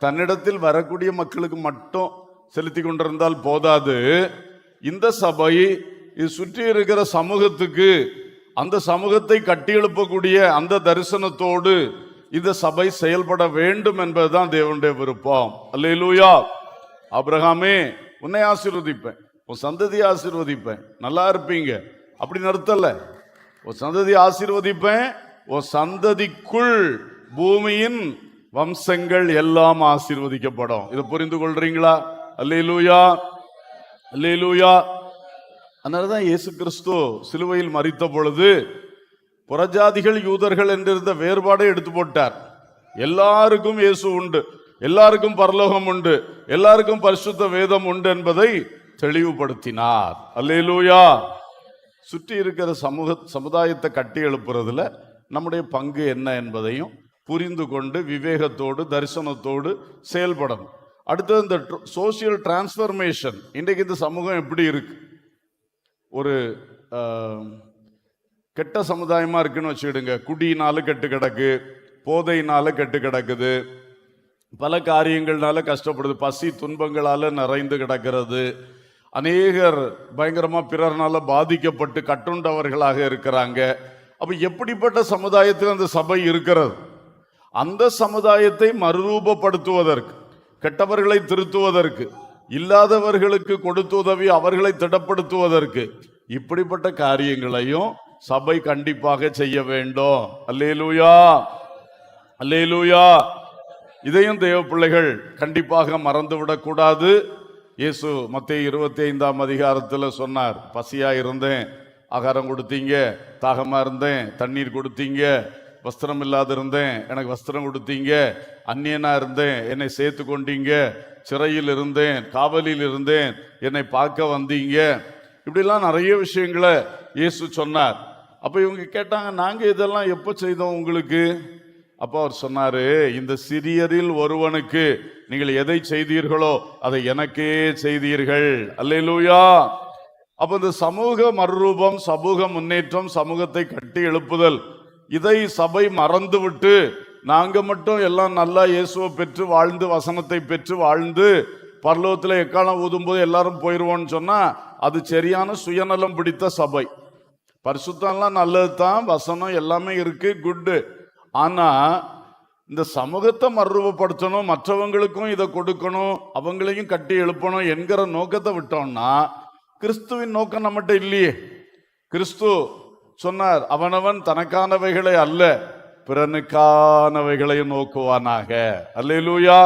தன்னிடத்தில் வரக்கூடிய மக்களுக்கு மட்டும் செலுத்தி கொண்டிருந்தால் போதாது. இந்த சபை இது சுற்றி இருக்கிற சமூகத்துக்கு, அந்த சமூகத்தை கட்டி எழுப்பக்கூடிய அந்த தரிசனத்தோடு இந்த சபை செயல்பட வேண்டும் என்பதுதான் தேவனுடைய விருப்பம். அல்லேலூயா. ஆபிரகாமே, உன்னை ஆசீர்வதிப்பேன், உன் சந்ததியை ஆசீர்வதிப்பேன், நல்லா இருப்பீங்க அப்படின்னு அர்த்தம். உன் சந்ததியை ஆசீர்வதிப்பேன், உன் சந்ததிக்குள் பூமியின் வம்சங்கள் எல்லாம் ஆசீர்வதிக்கப்படும். இதை புரிந்து கொள்றீங்களா? அல்லேலூயா, அல்லேலூயா. அதனாலதான் இயேசு கிறிஸ்து சிலுவையில் மரித்த பொழுது புறஜாதிகள் யூதர்கள் என்றிருந்த வேறுபாடை எடுத்து போட்டார். எல்லாருக்கும் இயேசு உண்டு, எல்லாருக்கும் பரலோகம் உண்டு, எல்லாருக்கும் பரிசுத்த வேதம் உண்டு என்பதை தெளிவுபடுத்தினார். அல்லேலூயா. சுற்றி இருக்கிற சமுதாயத்தை கட்டி எழுப்புறதுல நம்முடைய பங்கு என்ன என்பதையும் புரிந்து கொண்டு விவேகத்தோடு தரிசனத்தோடு செயல்படணும். அடுத்தது இந்த சோசியல் டிரான்ஸ்ஃபர்மேஷன். இன்றைக்கு இந்த சமூகம் எப்படி இருக்கு? ஒரு கெட்ட சமுதாயமா இருக்குன்னு வச்சுக்கிடுங்க. குடியினால கெட்டு கிடக்கு, போதையினால கெட்டு கிடக்குது, பல காரியங்கள்னால கஷ்டப்படுது, பசி துன்பங்களால நிறைந்து கிடக்கிறது, அநேகர் பயங்கரமா பிறர்னால பாதிக்கப்பட்டு கட்டுண்டவர்களாக இருக்கிறாங்க. அப்ப எப்படிப்பட்ட சமுதாயத்தில் அந்த சபை இருக்கிறது? அந்த சமுதாயத்தை மறுரூபப்படுத்துவதற்கு, கெட்டவர்களை திருத்துவதற்கு, இல்லாதவர்களுக்கு கொடுத்து உதவி அவர்களை திடப்படுத்துவதற்கு, இப்படிப்பட்ட காரியங்களையும் சபை கண்டிப்பாக செய்ய வேண்டும். அல்லேலூயா, அல்லேலூயா. இதையும் தேவ பிள்ளைகள் கண்டிப்பாக மறந்துவிடக் கூடாது. இயேசு மத்தேயு 25ஆம் அதிகாரத்தில் சொன்னார், பசியா இருந்தேன், ஆகாரம் கொடுத்தீங்க, தாகமா இருந்தேன், தண்ணீர் கொடுத்தீங்க, வஸ்திரம் இல்லாத இருந்தேன், எனக்கு வஸ்திரம் கொடுத்தீங்க, அந்நியனா இருந்தேன், என்னை சேர்த்து கொண்டீங்க, சிறையில் இருந்தேன், காவலில் இருந்தேன், என்னை பார்க்க வந்தீங்க. இப்படிலாம் நிறைய விஷயங்களை இயேசு சொன்னார். அப்ப இவங்க கேட்டாங்க, நாங்க இதெல்லாம் எப்ப செய்தோம் உங்களுக்கு? அப்ப அவர் சொன்னாரு, இந்த சிறியரில் ஒருவனுக்கு நீங்கள் எதை செய்தீர்களோ அதை எனக்கே செய்தீர்கள். அல்லேலூயா. அப்ப இந்த சமூக மறுரூபம், சமூக முன்னேற்றம், சமூகத்தை கட்டி எழுப்புதல், இதை சபை மறந்து விட்டு நாங்க மட்டும் எல்லாம் நல்லா இயேசுவை பெற்று வாழ்ந்து வசனத்தை பெற்று வாழ்ந்து பரலோகத்தில் எக்காலம் ஊதும்போது எல்லாரும் போயிடுவோன்னு சொன்னா அது சரியான சுயநலம் பிடித்த சபை. பரிசுத்தம்லாம் நல்லது தான், வசனம் எல்லாமே இருக்கு, குட்டு. ஆனா இந்த சமூகத்தை மறுரூபப்படுத்தணும், மற்றவங்களுக்கும் இதை கொடுக்கணும், அவங்களையும் கட்டி எழுப்பணும் என்கிற நோக்கத்தை விட்டோம்னா கிறிஸ்துவின் நோக்கம் நம்மகிட்ட இல்லையே. கிறிஸ்து சொன்னார், அவனவன் தனக்கானவைகளை அல்ல பிறனுக்கானவைகளை நோக்குவானாக. அல்லேலூயா.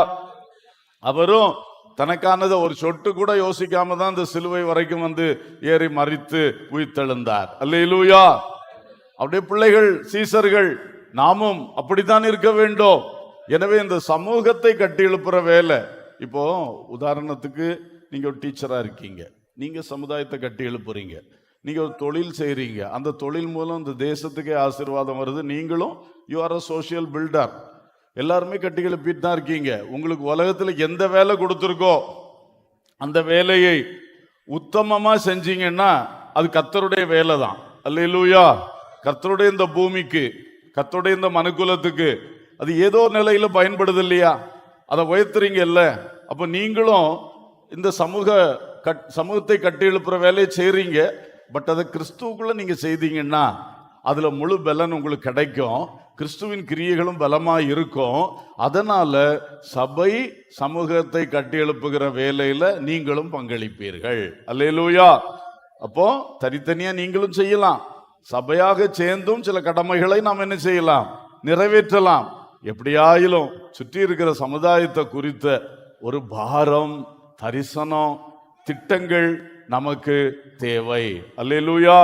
அவரும் தனக்கானதை ஒரு சொட்டு கூட யோசிக்காம தான் இந்த சிலுவை வரைக்கும் வந்து ஏறி மறித்து உயிர்த்தெழுந்தார். அல்லேலூயா. அப்படியே பிள்ளைகள், சீசர்கள், நாமும் அப்படித்தான் இருக்க வேண்டும். எனவே இந்த சமூகத்தை கட்டி எழுப்புற வேலை. இப்போ உதாரணத்துக்கு நீங்க ஒரு டீச்சரா இருக்கீங்க, நீங்க சமுதாயத்தை கட்டி எழுப்புறீங்க. நீங்க ஒரு தொழில் செய்றீங்க, அந்த தொழில் மூலம் இந்த தேசத்துக்கே ஆசீர்வாதம் வருது. நீங்களும் you are a social builder. எல்லாருமே கட்டி எழுப்பிட்டு தான் இருக்கீங்க. உங்களுக்கு உலகத்துல எந்த வேலை கொடுத்துருக்கோ அந்த வேலையை உத்தமமா செஞ்சீங்கன்னா அது கர்த்தருடைய வேலை தான். அல்லேலூயா. கர்த்தருடைய இந்த பூமிக்கு, கர்த்தருடைய இந்த மனுக்குலத்துக்கு அது ஏதோ நிலையில பயன்படுது இல்லையா? அதை உயர்த்துறீங்க இல்ல? அப்ப நீங்களும் இந்த சமூகத்தை கட்டி எழுப்புற வேலையை செய்றீங்க. பட் அதை கிறிஸ்துவுக்குள்ள நீங்க செய்தீங்கன்னா அதுல முழு பலன் உங்களுக்கு கிடைக்கும். கிறிஸ்துவின் கிரியைகளும் பலமா இருக்கும். அதனால சபை சமூகத்தை கட்டி எழுப்புகிற வேலையில நீங்களும் பங்களிப்பீர்கள். அல்லேலூயா. அப்போ தனித்தனியா நீங்களும் செய்யலாம், சபையாக சேர்ந்தும் சில கடமைகளை நாம் என்ன செய்யலாம், நிறைவேற்றலாம். எப்படியாயிலும் சுற்றி இருக்கிற சமுதாயத்தை குறித்த ஒரு பாரம், தரிசனம், திட்டங்கள் நமக்கு தேவை. அல்லேலூயா.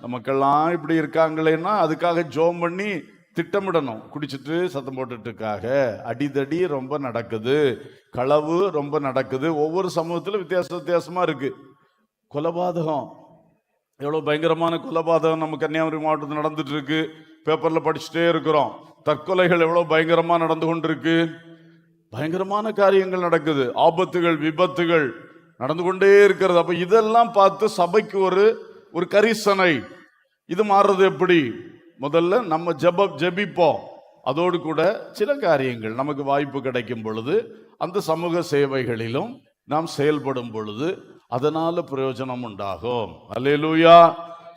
நமக்கெல்லாம் இப்படி இருக்காங்களேன்னா அதுக்காக ஜோம் பண்ணி திட்டமிடணும். குடிச்சிட்டு சத்தம் போட்டுட்டுக்காக அடிதடி ரொம்ப நடக்குது, களவு ரொம்ப நடக்குது. ஒவ்வொரு சமூகத்திலும் வித்தியாசமா இருக்கு. கொலைபாதகம், எவ்வளவு பயங்கரமான கொலைபாதகம் நம்ம கன்னியாகுமரி மாவட்டத்தில் நடந்துட்டு இருக்கு, பேப்பர்ல படிச்சுட்டே இருக்கிறோம். தற்கொலைகள் எவ்வளவு பயங்கரமா நடந்து கொண்டிருக்கு. பயங்கரமான காரியங்கள் நடக்குது, ஆபத்துகள் விபத்துகள் நடந்து கொண்டே இருக்கிறது. அப்ப இதெல்லாம் பார்த்து சபைக்கு ஒரு கரிசனை. இது மாறுறது எப்படி? முதல்ல நம்ம ஜெபிப்போம். அதோடு கூட சில காரியங்கள் நமக்கு வாய்ப்பு கிடைக்கும் பொழுது அந்த சமூக சேவைகளிலும் நாம் செயல்படும் பொழுது அதனால பிரயோஜனம் உண்டாகும். அல்லேலூயா.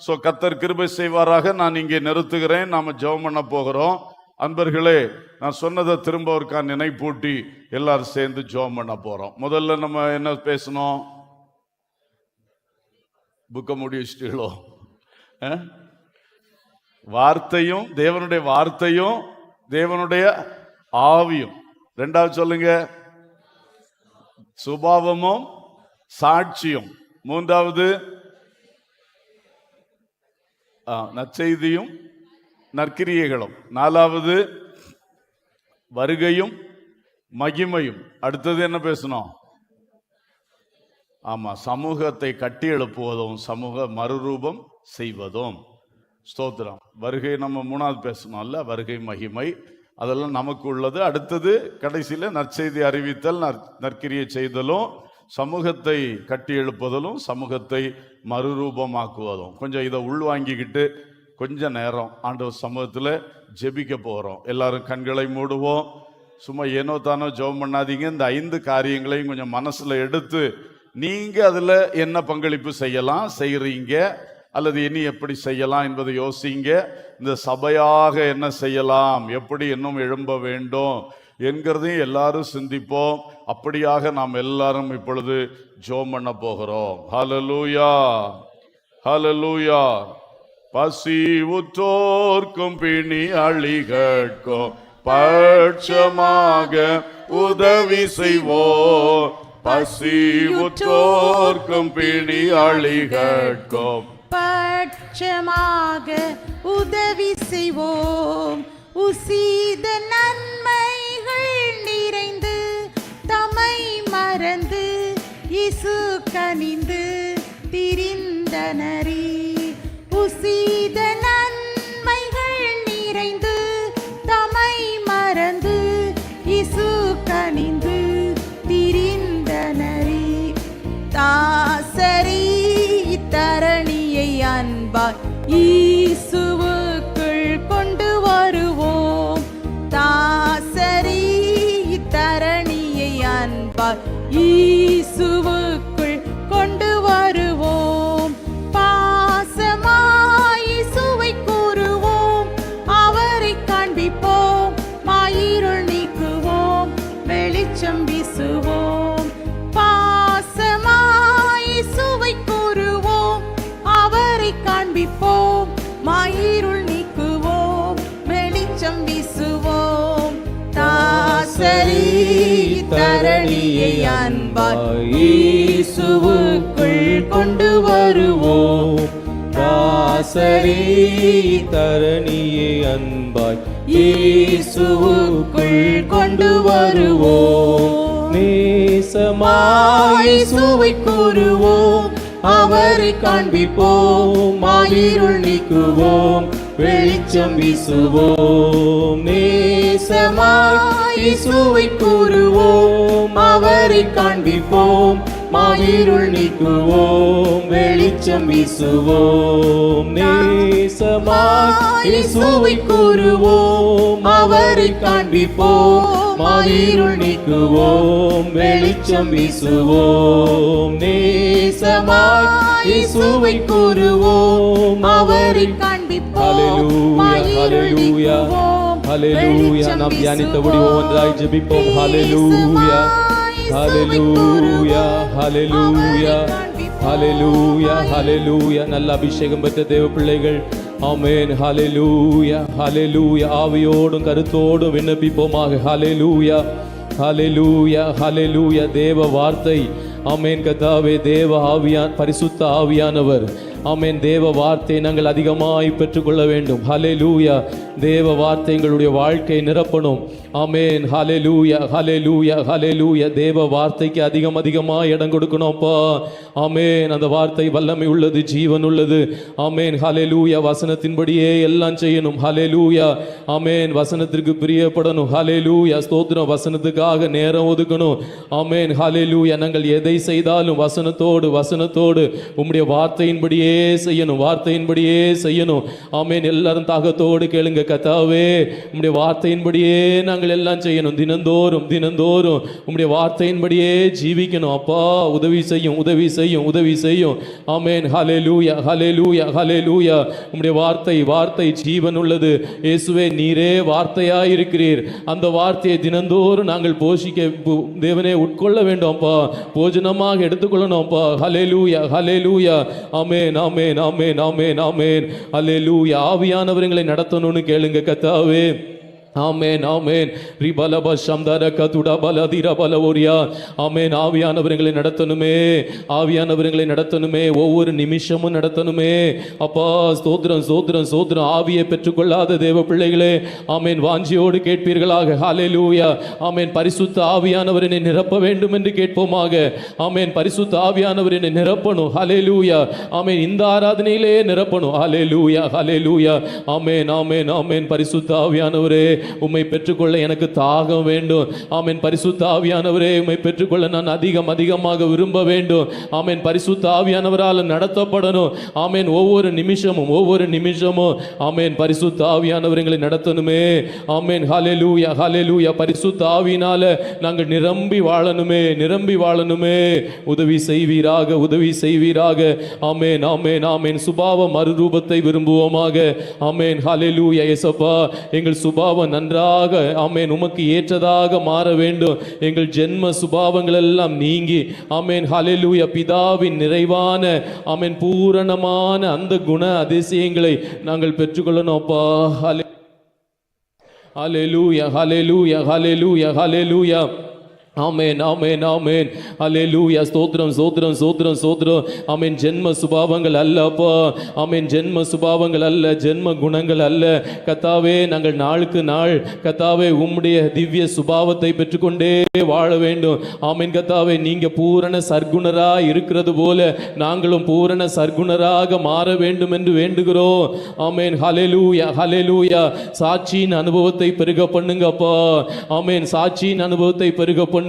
சோ கர்த்தர் கிருபை செய்வாராக. நான் இங்கே நிறுத்துகிறேன். நாம ஜெபம் பண்ண போகிறோம். அன்பர்களே, நான் சொன்னதை திரும்ப ஒருக்கா நினைப்பூட்டி எல்லாரும் சேர்ந்து ஜெபம் பண்ண போறோம். முதல்ல நம்ம என்ன பேசணும்? புக்க முடிச்சுட்டீங்களோ? வார்த்தையும் தேவனுடைய வார்த்தையும் தேவனுடைய ஆவியும். ரெண்டாவது சொல்லுங்க, சுபாவமும் சாட்சியும். மூன்றாவது நற்செய்தியும் நற்கிரியைகளும். நாலாவது வருகையும் மகிமையும். அடுத்தது என்ன பேசணும்? ஆமா, சமூகத்தை கட்டி எழுப்புவதும் சமூக மறுரூபம் செய்வதும். ஸ்தோத்திரம். வருகை நம்ம மூணாவது பேசணும்ல, வருகை மகிமை அதெல்லாம் நமக்கு உள்ளது. அடுத்தது கடைசியில நற்செய்தி அறிவித்தல், நற்கிரியை செய்தலும், சமூகத்தை கட்டி எழுப்புதலும், சமூகத்தை மறுரூபமாக்குவதும். கொஞ்சம் இதை உள்வாங்கிக்கிட்டு கொஞ்ச நேரம் ஆண்டவர் சமூகத்துல ஜெபிக்க போறோம். எல்லாரும் கண்களை மூடுவோம். சும்மா ஏனோ தானோ ஜெபம் பண்ணாதீங்க. இந்த 5 காரியங்களையும் கொஞ்சம் மனசுல எடுத்து நீங்க அதுல என்ன பங்களிப்பு செய்யறீங்க அல்லது இனி எப்படி செய்யலாம் என்பதை யோசிங்க. இந்த சபையாக என்ன செய்யலாம், எப்படி இன்னும் எழும்ப வேண்டும் என்கிறதையும் எல்லாரும் சிந்திப்போம். அப்படியாக நாம் எல்லாரும் இப்பொழுது ஜெபம் பண்ண போகிறோம். ஹல்லேலூயா, ஹல்லேலூயா. பசி உற்றோர்க்கும் பிணி அழிகட்கும் பட்சமாக உதவி செய்வோம். பசி உற்றோர்க்கும் பிணி அழிகட்கும் பட்சமாக உதவி செய்வோம். உசீத நன்மைகள் நிறைந்து தம்மை மறந்து இயேசு கனிந்து திரிந்தனரே. உசீத நன்மைகள் நிறைந்து தம்மை மறந்து இயேசு கனிந்து திரிந்தனரே. தாசரி தரணியை அன்பாய் இயேசுவுக்குள் கொண்டு வருவோம். தாசரி தரணியை அன்பாய் இயேசுவுக்குள் கொண்டு வருவோம். பாசமாய் இயேசுவை கூறுவோம், அவரை காண்பிப்போம், மாயிருள் நீக்குவோம், வெளிச்சம் வீசுவோம். பாசமாய் இயேசுவை கூறுவோம், அவரை காண்பிப்போம், மாயிருள் நீக்குவோம், வெளிச்சம் வீசுவோம். தாசரி தரணியை அன்பாய் இயேசுவுக்குள் கொண்டு வருவோம். தாசரி தரணியை அன்பாய் இயேசுவுக்குள் கொண்டு வருவோம். நேசமாய் இயேசுவை கூறுவோம், அவரை காண்பிப்போம், மாயிருள் நீக்குவோம், வெளிச்சம் வீசுவோம். நேசமாய் இயேசுவை கூறுவோம், அவரை காண்பிப்போம், மாயிருள் நீக்குவோம், வெளிச்சம் வீசுவோம். நேசமாய் இயேசுவை கூறுவோம், அவரை காண்பிப்போம், மாயிருள் நீக்குவோம், வெளிச்சம் வீசுவோம். நேசமாய் இயேசுவை கூறுவோம், அவரை காண்பிப்போம், மாயிருள் நீக்குவோம், வெளிச்சம் நாம் தியானித்தபடி ஒவ்வொன்றாய் ஜெபிப்போம். ஹல்லேலூயா, ஹல்லேலூயா, ஹல்லேலூயா, ஹல்லேலூயா, ஹல்லேலூயா. நல்ல அபிஷேகம் பெற்ற தேவ பிள்ளைகள், ஆமென். ஹல்லேலூயா, ஹல்லேலூயா. ஆவியோடும் கருத்தோடும் விண்ணப்பிப்போமாக. ஹல்லேலூயா, ஹல்லேலூயா, ஹல்லேலூயா. தேவ வார்த்தை, ஆமென். கர்த்தாவே, தேவ ஆவியான் பரிசுத்த ஆவியானவர் ஆமென். தேவ வார்த்தை நாங்கள் அதிகமாய் பெற்றுக்கொள்ள வேண்டும். ஹல்லேலூயா. தேவ வார்த்தை எங்களுடைய வாழ்க்கை நிரப்பணும். ஆமென். ஹல்லேலூயா, ஹல்லேலூயா, ஹல்லேலூயா. தேவ வார்த்தைக்கு அதிகமாக இடம் கொடுக்கணும்ப்பா. ஆமென். அந்த வார்த்தை வல்லமை உள்ளது, ஜீவன் உள்ளது. ஆமென். ஹல்லேலூயா. வசனத்தின்படியே எல்லாம் செய்யணும். ஹல்லேலூயா. ஆமென். வசனத்திற்கு பிரியப்படணும். ஹல்லேலூயா. ஸ்தோத்திரம். வசனத்துக்காக நேரம் ஒதுக்கணும். ஆமென். ஹல்லேலூயா. நாங்கள் எதை செய்தாலும் வசனத்தோடு உம்முடைய வார்த்தையின்படியே செய்யணும். வார்த்தையின்படியே செய்யணும். ஆமென். எல்லாரும் தாகத்தோடு கேளுங்க. கர்த்தாவே, உம்முடைய வார்த்தையின்படியே நாங்கள் எல்லாம் செய்யணும். தினந்தோறும் உம்முடைய வார்த்தையின்படியே ஜீவிக்கணும். அப்பா, உதவி செய்யும். ஆமென். ஹல்லேலூயா, ஹல்லேலூயா, ஹல்லேலூயா. உம்முடைய வார்த்தை ஜீவன் உள்ளது. இயேசுவே, நீரே வார்த்தையாய் இருக்கிறீர். அந்த வார்த்தையை தினந்தோறும் நாங்கள் தேவனே உட்கொள்ள வேண்டும்ப்பா. போஜனமாக எடுத்துக்கொள்ளணும்ப்பா. ஹல்லேலூயா, ஹல்லேலூயா. ஆமென், ஆமென், ஆமென், ஆமென், ஆமென். ஹல்லேலூயா. ஆவியானவர்களை நடத்தணும்னு கேளுங்க கர்த்தாவே. ஆமென், ஆமென். ரிபலப சம்தர கதுடா பலதிர பலவோரியா. ஆமென். ஆவியானவர்களை நடத்தணுமே. ஒவ்வொரு நிமிஷமும் நடத்தணுமே. அப்பா, ஸ்தோத்திரம். ஆவியை பெற்றுக்கொள்ளாத தேவ பிள்ளைகளே, ஆமென், வாஞ்சியோடு கேட்பீர்களாக. ஹல்லேலூயா. ஆமென். பரிசுத்த ஆவியானவரை நிரப்ப வேண்டும் என்று கேட்போமாக. ஆமென். பரிசுத்த ஆவியானவரை நிரப்பணும். ஹல்லேலூயா. ஆமென். இந்த ஆராதனையிலே நிரப்பணும். ஹல்லேலூயா, ஹல்லேலூயா. ஆமென், ஆமென், ஆமென். பரிசுத்த ஆவியானவரே, உம்மை பெற்றுக்கொள்ள எனக்கு தாகம் வேண்டும். ஆமென். பரிசுத்த ஆவியானவரே, உம்மை பெற்றுக்கொள்ள நான் அதிகமாக விரும்ப வேண்டும். ஆமென். பரிசுத்த ஆவியானவரால் நடத்தப்படணும். ஆமென். ஒவ்வொரு நிமிஷமும் ஆமென். பரிசுத்த ஆவியானவர்களை நடத்தணுமே. ஆமென். ஹல்லேலூயா, ஹல்லேலூயா. பரிசுத்த ஆவியினால நாங்கள் நிரம்பி வாழணுமே. உதவி செய்வீராக. ஆமென், ஆமென், ஆமென். சுபாவ மறுரூபத்தை விரும்புவோமாக. ஆமென். ஹல்லேலூயா. இயேசப்பா, எங்கள் சுபாவம் நன்றாக ஆமென் உமக்கு ஏற்றதாக மாற வேண்டும். எங்கள் ஜென்ம சுபாவங்கள் எல்லாம் நீங்கி ஆமென். ஹல்லேலூயா. பிதாவின் நிறைவான ஆமென் பூரணமான அந்த குண அதிசயங்களை நாங்கள் பெற்றுக்கொள்ளணும்ப்பா. ஹல்லேலூயா, ஹல்லேலூயா, ஹல்லேலூயா, ஹல்லேலூயா. ஆமென், ஆமென், ஆமென். ஹல்லேலூயா. ஸ்தோத்திரம். ஆமென். ஜென்ம சுபாவங்கள் அல்லப்பா. ஆமென். ஜென்ம சுபாவங்கள் அல்ல, ஜென்ம குணங்கள் அல்ல கர்த்தாவே. நாங்கள் நாளுக்கு நாள் கர்த்தாவே உம்முடைய திவ்ய சுபாவத்தை பெற்றுக்கொண்டே வாழ வேண்டும். ஆமென். கர்த்தாவே, நீங்க பூரண சர்க்குணராக இருக்கிறது போல நாங்களும் பூரண சர்க்குணராக மாற வேண்டும் என்று வேண்டுகிறோம். ஆமென். ஹல்லேலூயா, ஹல்லேலூயா. சாட்சியின் அனுபவத்தை பெருக பண்ணுங்கப்பா. ஆமென். சாட்சியின் அனுபவத்தை பெருக பண்ணுங்க.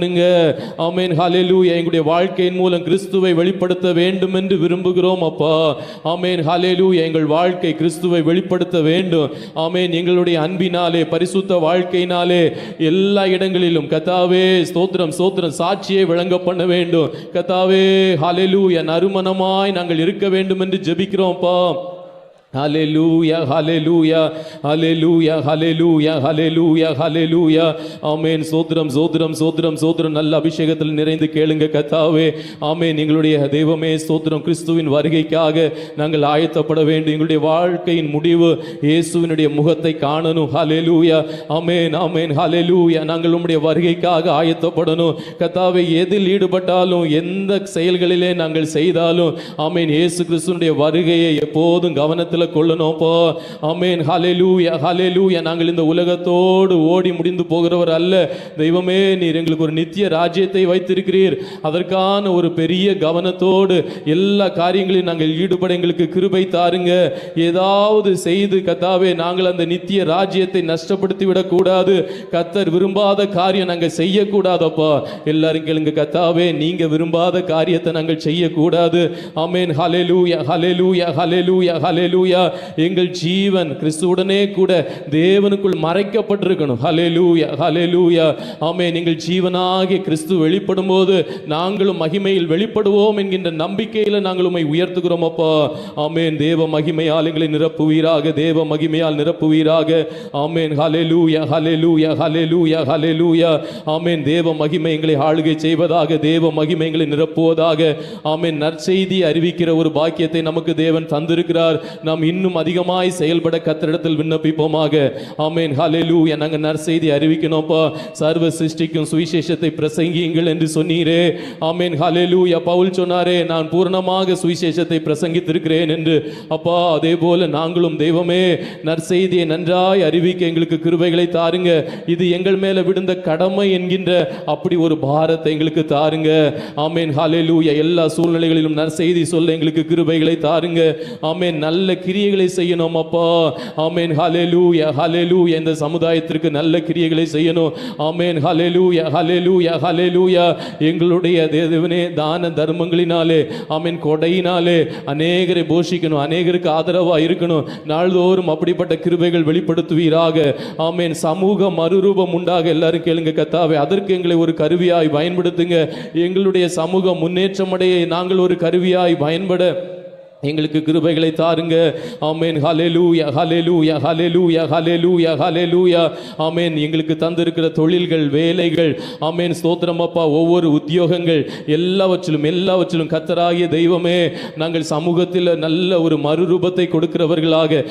ஆமென். ஹல்லேலூயா. எங்களுடைய வாழ்க்கையின் மூலம் கிறிஸ்துவை வெளிப்படுத்த வேண்டும் என்று விரும்புகிறோம் அப்பா. ஆமென். ஹல்லேலூயா. எங்கள் வாழ்க்கை கிறிஸ்துவை வெளிப்படுத்த வேண்டும். ஆமென். எங்களுடைய அன்பினாலே, பரிசுத்த வாழ்க்கையினாலே எல்லா இடங்களிலும் கர்த்தாவே ஸ்தோத்திரம் சாட்சியை விளங்க பண்ண வேண்டும் கர்த்தாவே. ஹல்லேலூயா. நறுமணமாய் நாங்கள் இருக்க வேண்டும் என்று ஜெபிக்கிறோம்ப்பா. ஹல்லேலூயா, ஹல்லேலூயா, ஹல்லேலூயா, ஹல்லேலூயா, ஹல்லேலூயா, ஹல்லேலூயா. ஆமென். ஸ்தோத்திரம். நல்ல அபிஷேகத்தில் நிறைந்து கேளுங்க கர்த்தாவே. ஆமென். எங்களுடைய தெய்வமே ஸ்தோத்திரம். கிறிஸ்துவின் வருகைக்காக நாங்கள் ஆயத்தப்பட வேண்டும். எங்களுடைய வாழ்க்கையின் முடிவு இயேசுவினுடைய முகத்தை காணணும். ஹல்லேலூயா. ஆமென், ஆமென், ஹல்லேலூயா. நாங்கள் உம்முடைய வருகைக்காக ஆயத்தப்படணும் கர்த்தாவே. எதில் ஈடுபட்டாலும், எந்த செயல்களிலே நாங்கள் செய்தாலும் ஆமென், இயேசு கிறிஸ்துவினுடைய வருகையை எப்போதும் கவனத்தில் கொள்ளணும்ப்பா. ஆமென். ஹல்லேலூயா, ஹல்லேலூயா. நாங்கள் இந்த உலகத்தோடு ஓடி முடிந்து போகிறவர் அல்ல தெய்வமே. நீர் எங்களுக்கு ஒரு நித்திய ராஜ்யத்தை வைத்திருக்கிறீர். அதற்கான ஒரு பெரிய கவனத்தோடு எல்லா காரியங்களையும் நாங்கள் ஈடுபட எங்களுக்கு கிருபை தாருங்க. ஏதாவது செய்து கர்த்தாவே நாங்கள் அந்த நித்திய ராஜ்யத்தை நஷ்டப்படுத்தி விடக்கூடாது. கர்த்தர் விரும்பாத காரியம் நாங்கள் செய்யக்கூடாதப்பா. எல்லாரும் கேளுங்க கர்த்தாவே, நீங்க விரும்பாத காரியத்தை நாங்கள் செய்யக்கூடாது. ஆமென். ஹல்லேலூயா, ஹல்லேலூயா, ஹல்லேலூயா, ஹல்லேலூயா. எங்கள் ஜீவன் கிறிஸ்துவுடனே கூட தேவனுக்குள் மறைக்கப்பட்டிருக்கணும். ஹல்லேலூயா, ஹல்லேலூயா. ஆமென். எங்கள் ஜீவனாகிய கிறிஸ்து வெளிப்படும் போது நாங்களும் மகிமையில் வெளிப்படுவோம் என்கின்ற நம்பிக்கையில நாங்கள் உம்மை உயர்த்துகிறோம் அப்பா. ஆமென். தேவ மகிமையால் எங்களை நிரப்புவீராக. தேவ மகிமையால் நிரப்புவீராக. ஆமென். ஹல்லேலூயா, ஹல்லேலூயா, ஹல்லேலூயா, ஹல்லேலூயா. ஆமென். தேவ மகிமை எங்களை ஆளுகை செய்வதாக. தேவ மகிமை எங்களை நிரப்புவதாக. ஆமென். நற்செய்தி அறிவிக்கிற ஒரு பாக்கியத்தை நமக்கு தேவன் தந்திருக்கிறார். நாம் இன்னும் அதிகமாய் செயல்பட கர்த்தரிடத்தில் விண்ணப்பிப்போமாக. ஆமென். ஹல்லேலூயா. நாங்கள் நற்செய்தி அறிவிக்கணும்ப்பா. சர்வ சிருஷ்டிக்கும் சுவிசேஷத்தை பிரசங்கியுங்கள் என்று சொன்னீரே. ஆமென். ஹல்லேலூயா. பவுல் சொன்னாரே, நான் பூர்ணமாக சுவிசேஷத்தை பிரசங்கித்திருக்கிறேன் என்று. அப்பா, அதே போல நாங்களும் தெய்வமே நற்செய்தியை நன்றாய் அறிவிக்க எங்களுக்கு கிருபைகளை தாருங்க. இது எங்கள் மேல விழுந்த கடமை என்கின்ற அப்படி ஒரு பாரத்தை எங்களுக்கு தாருங்க. ஆமென். ஹல்லேலூயா. எல்லா சூழ்நிலைகளிலும் நற்செய்தி சொல்ல எங்களுக்கு கிருபைகளை தாருங்க. ஆமென். நல்ல கிரியைகளை செய்யணும் அப்பா. ஆமென். ஹல்லேலூயா. ஹல்லேலூயா. இந்த சமுதாயத்திற்கு நல்ல கிரியைகளை செய்யணும். ஆமென். ஹல்லேலூயா. ஹல்லேலூயா. ஹல்லேலூயா. எங்களுடைய தேவனே தான தர்மங்களினாலே, ஆமென், கொடையினாலே அநேகரை போஷிக்கணும், அநேகருக்கு ஆதரவா இருக்கணும். நாள்தோறும் அப்படிப்பட்ட கிருபைகள் வெளிப்படுத்துவீராக. ஆமென். சமூக மறுரூபம் உண்டாக எல்லாரும் கேளுங்க கர்த்தாவே. அதற்கு எங்களை ஒரு கருவியாய் பயன்படுத்துங்க. எங்களுடைய சமூக முன்னேற்றமடைய நாங்கள் ஒரு கருவியாய் பயன்பட எங்களுக்கு கிருபைகளை தாருங்க. ஆமென். ஹல்லேலூயா. ஹல்லேலூயா. ஹல்லேலூயா. ஹல்லேலூயா. ஹல்லேலூயா. ஆமென். எங்களுக்கு தந்திருக்கிற தொழில்கள், வேலைகள், ஆமென், ஸ்தோத்திரம் அப்பா, ஒவ்வொரு உத்தியோகங்கள் எல்லாவற்றிலும் கர்த்தராகிய தெய்வமே, நாங்கள் சமூகத்தில் நல்ல ஒரு மறுரூபத்தை கொடுக்கிறவர்களாக,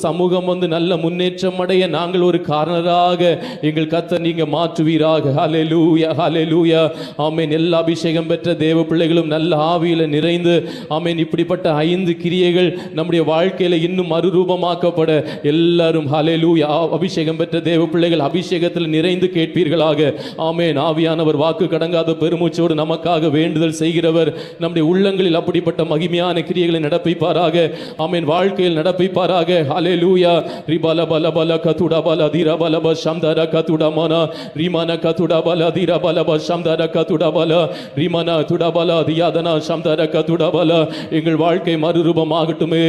சமூகம் நல்ல முன்னேற்றம் அடைய நாங்கள் ஒரு காரணராக எங்கள் கர்த்தர் நீங்க மாற்றுவீராக. ஹல்லேலூயா. ஹல்லேலூயா. ஆமென். எல்லா அபிஷேகம் பெற்ற தேவ பிள்ளைகளும் நல்ல ஆவியில நிறைந்து, ஆமென், இப்படிப்பட்ட 5 கிரியைகள் நம்முடைய வாழ்க்கையில இன்னும் மறுரூபமாக்கப்பட எல்லாரும் ஹல்லேலூயா. அபிஷேகம் பெற்ற தேவ பிள்ளைகள் அபிஷேகத்தில் நிறைந்து கேட்பீர்களாக. ஆமென். ஆவியானவர் வாக்கு கடங்காத பெருமூச்சோடு நமக்காக வேண்டுதல் செய்கிறவர். நம்முடைய உள்ளங்களில் அப்படிப்பட்ட மகிமையான கிரியைகளை நடப்பிப்பாராக. ஆமென். வாழ்க்கையில் நடப்பிப்பாராக. ஹல்லேலூயா. ரிபல பல பல கதுடா பல தீர பல ப சம்தர கதுடா மன ரிமன கதுடா பல தீர பல ப சம்தர கதுடா பல ரிமன துடா பல தியாதனா சம்தர கதுடா பல. எங்கள் வாழ்க்கை மறுரூபமாகட்டுமே.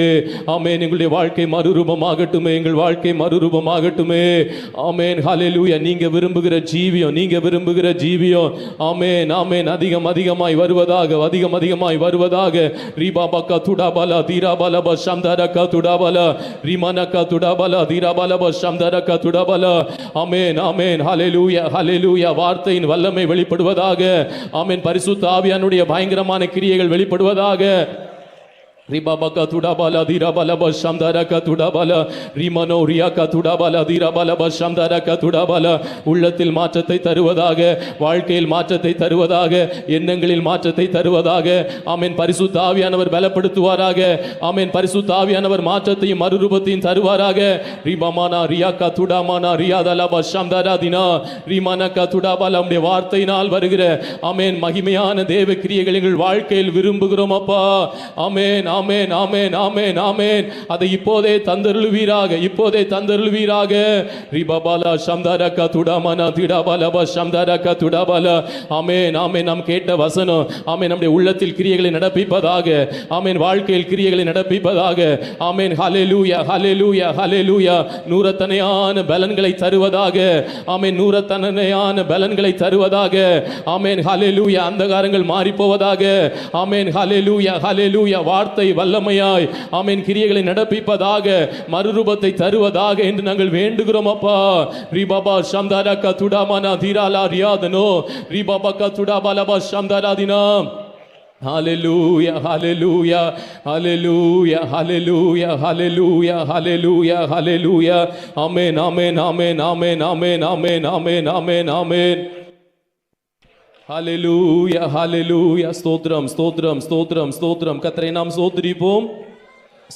ஆமென். எங்களுடைய வாழ்க்கை மறுரூபமாகட்டுமே. எங்கள் வாழ்க்கை மறுரூபமாகட்டுமே. ஆமென். ஹல்லேலூயா. நீங்க விரும்புகிற ஜீவியம், ஆமென், ஆமென், அதிகமாய் வருவதாக. ரிபாபக துடாபல தீராபல சம்தரக துடாபல ரிமனக துடாபல தீராபல சம்தரக துடாபல. ஆமென். ஆமென். ஹல்லேலூயா. ஹல்லேலூயா. வார்த்தையின் வல்லமை வெளிப்படுவதாக. ஆமென். பரிசுத்த ஆவியானுடைய பயங்கரமான கிரியைகள் வெளிப்படுவதாக. ரிபாபக துடாபல தீராபல சம்தரக துடாபல ரிமனோ ரியாக துடாபல தீராபல சம்தரக துடாபல. உள்ளத்தில் மாற்றத்தை தருவதாக, வாழ்க்கையில் மாற்றத்தை தருவதாக, எண்ணங்களில் மாற்றத்தை தருவதாக. ஆமென். பரிசுத்த ஆவியானவர் பலப்படுத்துவாராக. ஆமென். பரிசுத்த ஆவியானவர் மாற்றத்தையும் மறுரூபத்தையும் தருவாராக. ரிபமானா ரியாக துடாமானா ரியாதல சம்தராதினா ரிமனக துடாபல. நம்முடைய வார்த்தையினால் வருகிற, ஆமென், மகிமையான தேவ கிரியைகள் எங்கள் வாழ்க்கையில் விரும்புகிறோம் அப்பா. ஆமென். ஆமென். ஆமென். ஆமென். ஆமென். அதை இப்போதே தந்தருள்வீராக. ரிபபால சம்தரக துடாமன திடாபல சம்தரக துடாபல. ஆமென். ஆமென். நாம் கேட்ட வசனம், ஆமென், நம்முடைய உள்ளத்தில் கிரியைகளை நடப்பிப்பதாக. ஆமென். வாழ்க்கையில் கிரியைகளை நடப்பிப்பதாக. ஆமென். ஹல்லேலூயா. ஹல்லேலூயா. ஹல்லேலூயா. நூறத்தனையான பலன்களை தருவதாக. ஆமென். நூறத்தனையான பலன்களை தருவதாக. ஆமென். ஹல்லேலூயா. அந்தகாரங்கள் மாறி போவதாக. ஆமென். ஹல்லேலூயா. ஹல்லேலூயா. வார்த்தை வல்லமையாய், ஆமென், கிரியைகளை நடப்பிப்பதாக, மறுரூபத்தை தருவதாக என்று நாங்கள் வேண்டுகிறோம் அப்பா. ரிபாபா சம்தரக துடாமனா தீராலா ரியாதனோ ரிபாபக துடாபலப சம்தராதினா. ஹல்லேலூயா. ஹல்லேலூயா. ஹல்லேலூயா. ஹல்லேலூயா. ஹல்லேலூயா. ஹல்லேலூயா. ஹல்லேலூயா. ஆமென். ஆமென். ஆமென். ஆமென். ஆமென். ஆமென். ஆமென். ஆமென். ஆமென். ஹல்லேலூயா. ஹல்லேலூயா. ஸ்தோத்திரம், ஸ்தோத்திரம், ஸ்தோத்திரம், ஸ்தோத்திரம். கர்த்தரை நாம் ஸ்தோத்திரிப்போம்.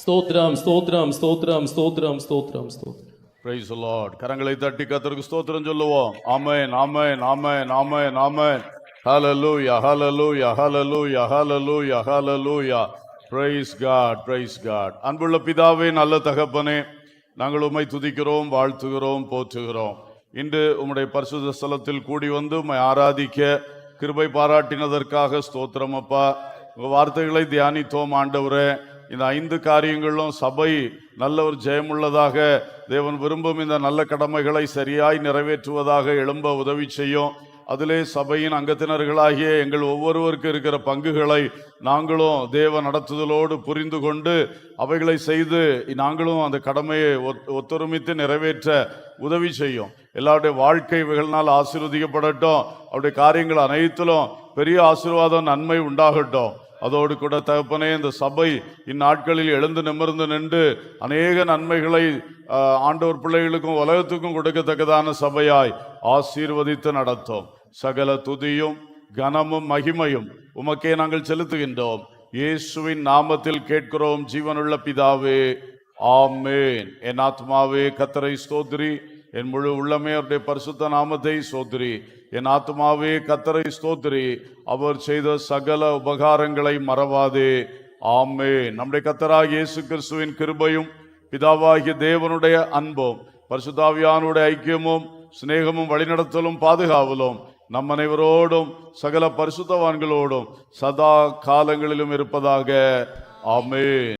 ஸ்தோத்திரம், ஸ்தோத்திரம், ஸ்தோத்திரம், ஸ்தோத்திரம், ஸ்தோத்திரம், ஸ்தோத்திரம். Praise the Lord. கரங்களை தட்டி கர்த்தருக்கு ஸ்தோத்திரம் சொல்லுவோம். ஆமென். ஆமென். ஆமென். ஆமென். ஆமென். ஹல்லேலூயா. ஹல்லேலூயா. ஹல்லேலூயா. ஹல்லேலூயா. ஹல்லேலூயா. Praise God. Praise God. அன்புள்ள பிதாவே, நல்ல தகப்பனே, நாங்கள் உம்மை துதிக்கிறோம், வாழ்த்துகிறோம், போற்றுகிறோம். இன்று உம்முடைய பரிசுத்த ஸ்தலத்தில் கூடி வந்து உம்மை ஆராதிக்க கிருபை பாராட்டினதற்காக ஸ்தோத்திரம் அப்பா. உங்கள் வார்த்தைகளை தியானித்தோம் ஆண்டவரே. இந்த 5 காரியங்களும் சபை நல்ல ஒரு ஜெயமுள்ளதாக, தேவன் விரும்பும் இந்த நல்ல கடமைகளை சரியாய் நிறைவேற்றுவதாக எழும்ப உதவி செய்யும். அதிலே சபையின் அங்கத்தினர்களாகிய எங்கள் ஒவ்வொருவருக்கு இருக்கிற பங்குகளை நாங்களும் தேவ நடத்துதலோடு புரிந்து கொண்டு அவைகளை செய்து நாங்களும் அந்த கடமையை ஒத்துழைத்து நிறைவேற்ற உதவி செய்யும். எல்லாருடைய வாழ்க்கை இவைகளால் ஆசீர்வதிக்கப்படட்டும். அவருடைய காரியங்கள் அனைத்திலும் பெரிய ஆசீர்வாதம், நன்மை உண்டாகட்டும். அதோடு கூட தகப்பனே, இந்த சபை இந்நாட்களில் எழுந்து நிமிர்ந்து நின்று அநேக நன்மைகளை ஆண்டவர் பிள்ளைகளுக்கும் உலகத்துக்கும் கொடுக்கத்தக்கதான சபையாய் ஆசீர்வதித்து நடத்தும். சகல துதியும் கனமும் மகிமையும் உமக்கே நாங்கள் செலுத்துகின்றோம். இயேசுவின் நாமத்தில் கேட்கிறோம் ஜீவனுள்ள பிதாவே, ஆமென். என் ஆத்மாவே கர்த்தரை ஸ்தோத்திரி, என் முழு உள்ளமே அவருடைய பரிசுத்த நாமத்தை ஸ்தோத்திரி. என் ஆத்மாவே கர்த்தரை ஸ்தோத்திரி, அவர் செய்த சகல உபகாரங்களை மறவாதே. ஆமென். நம்முடைய கர்த்தராகிய இயேசு கிறிஸ்துவின் கிருபையும் பிதாவாகிய தேவனுடைய அன்பும் பரிசுத்தாவியானுடைய ஐக்கியமும் சிநேகமும் வழிநடத்தலும் பாதுகாவலும் நம் அனைவரோடும் சகல பரிசுத்தவான்களோடும் சதா காலங்களிலும் இருப்பதாக. ஆமென்.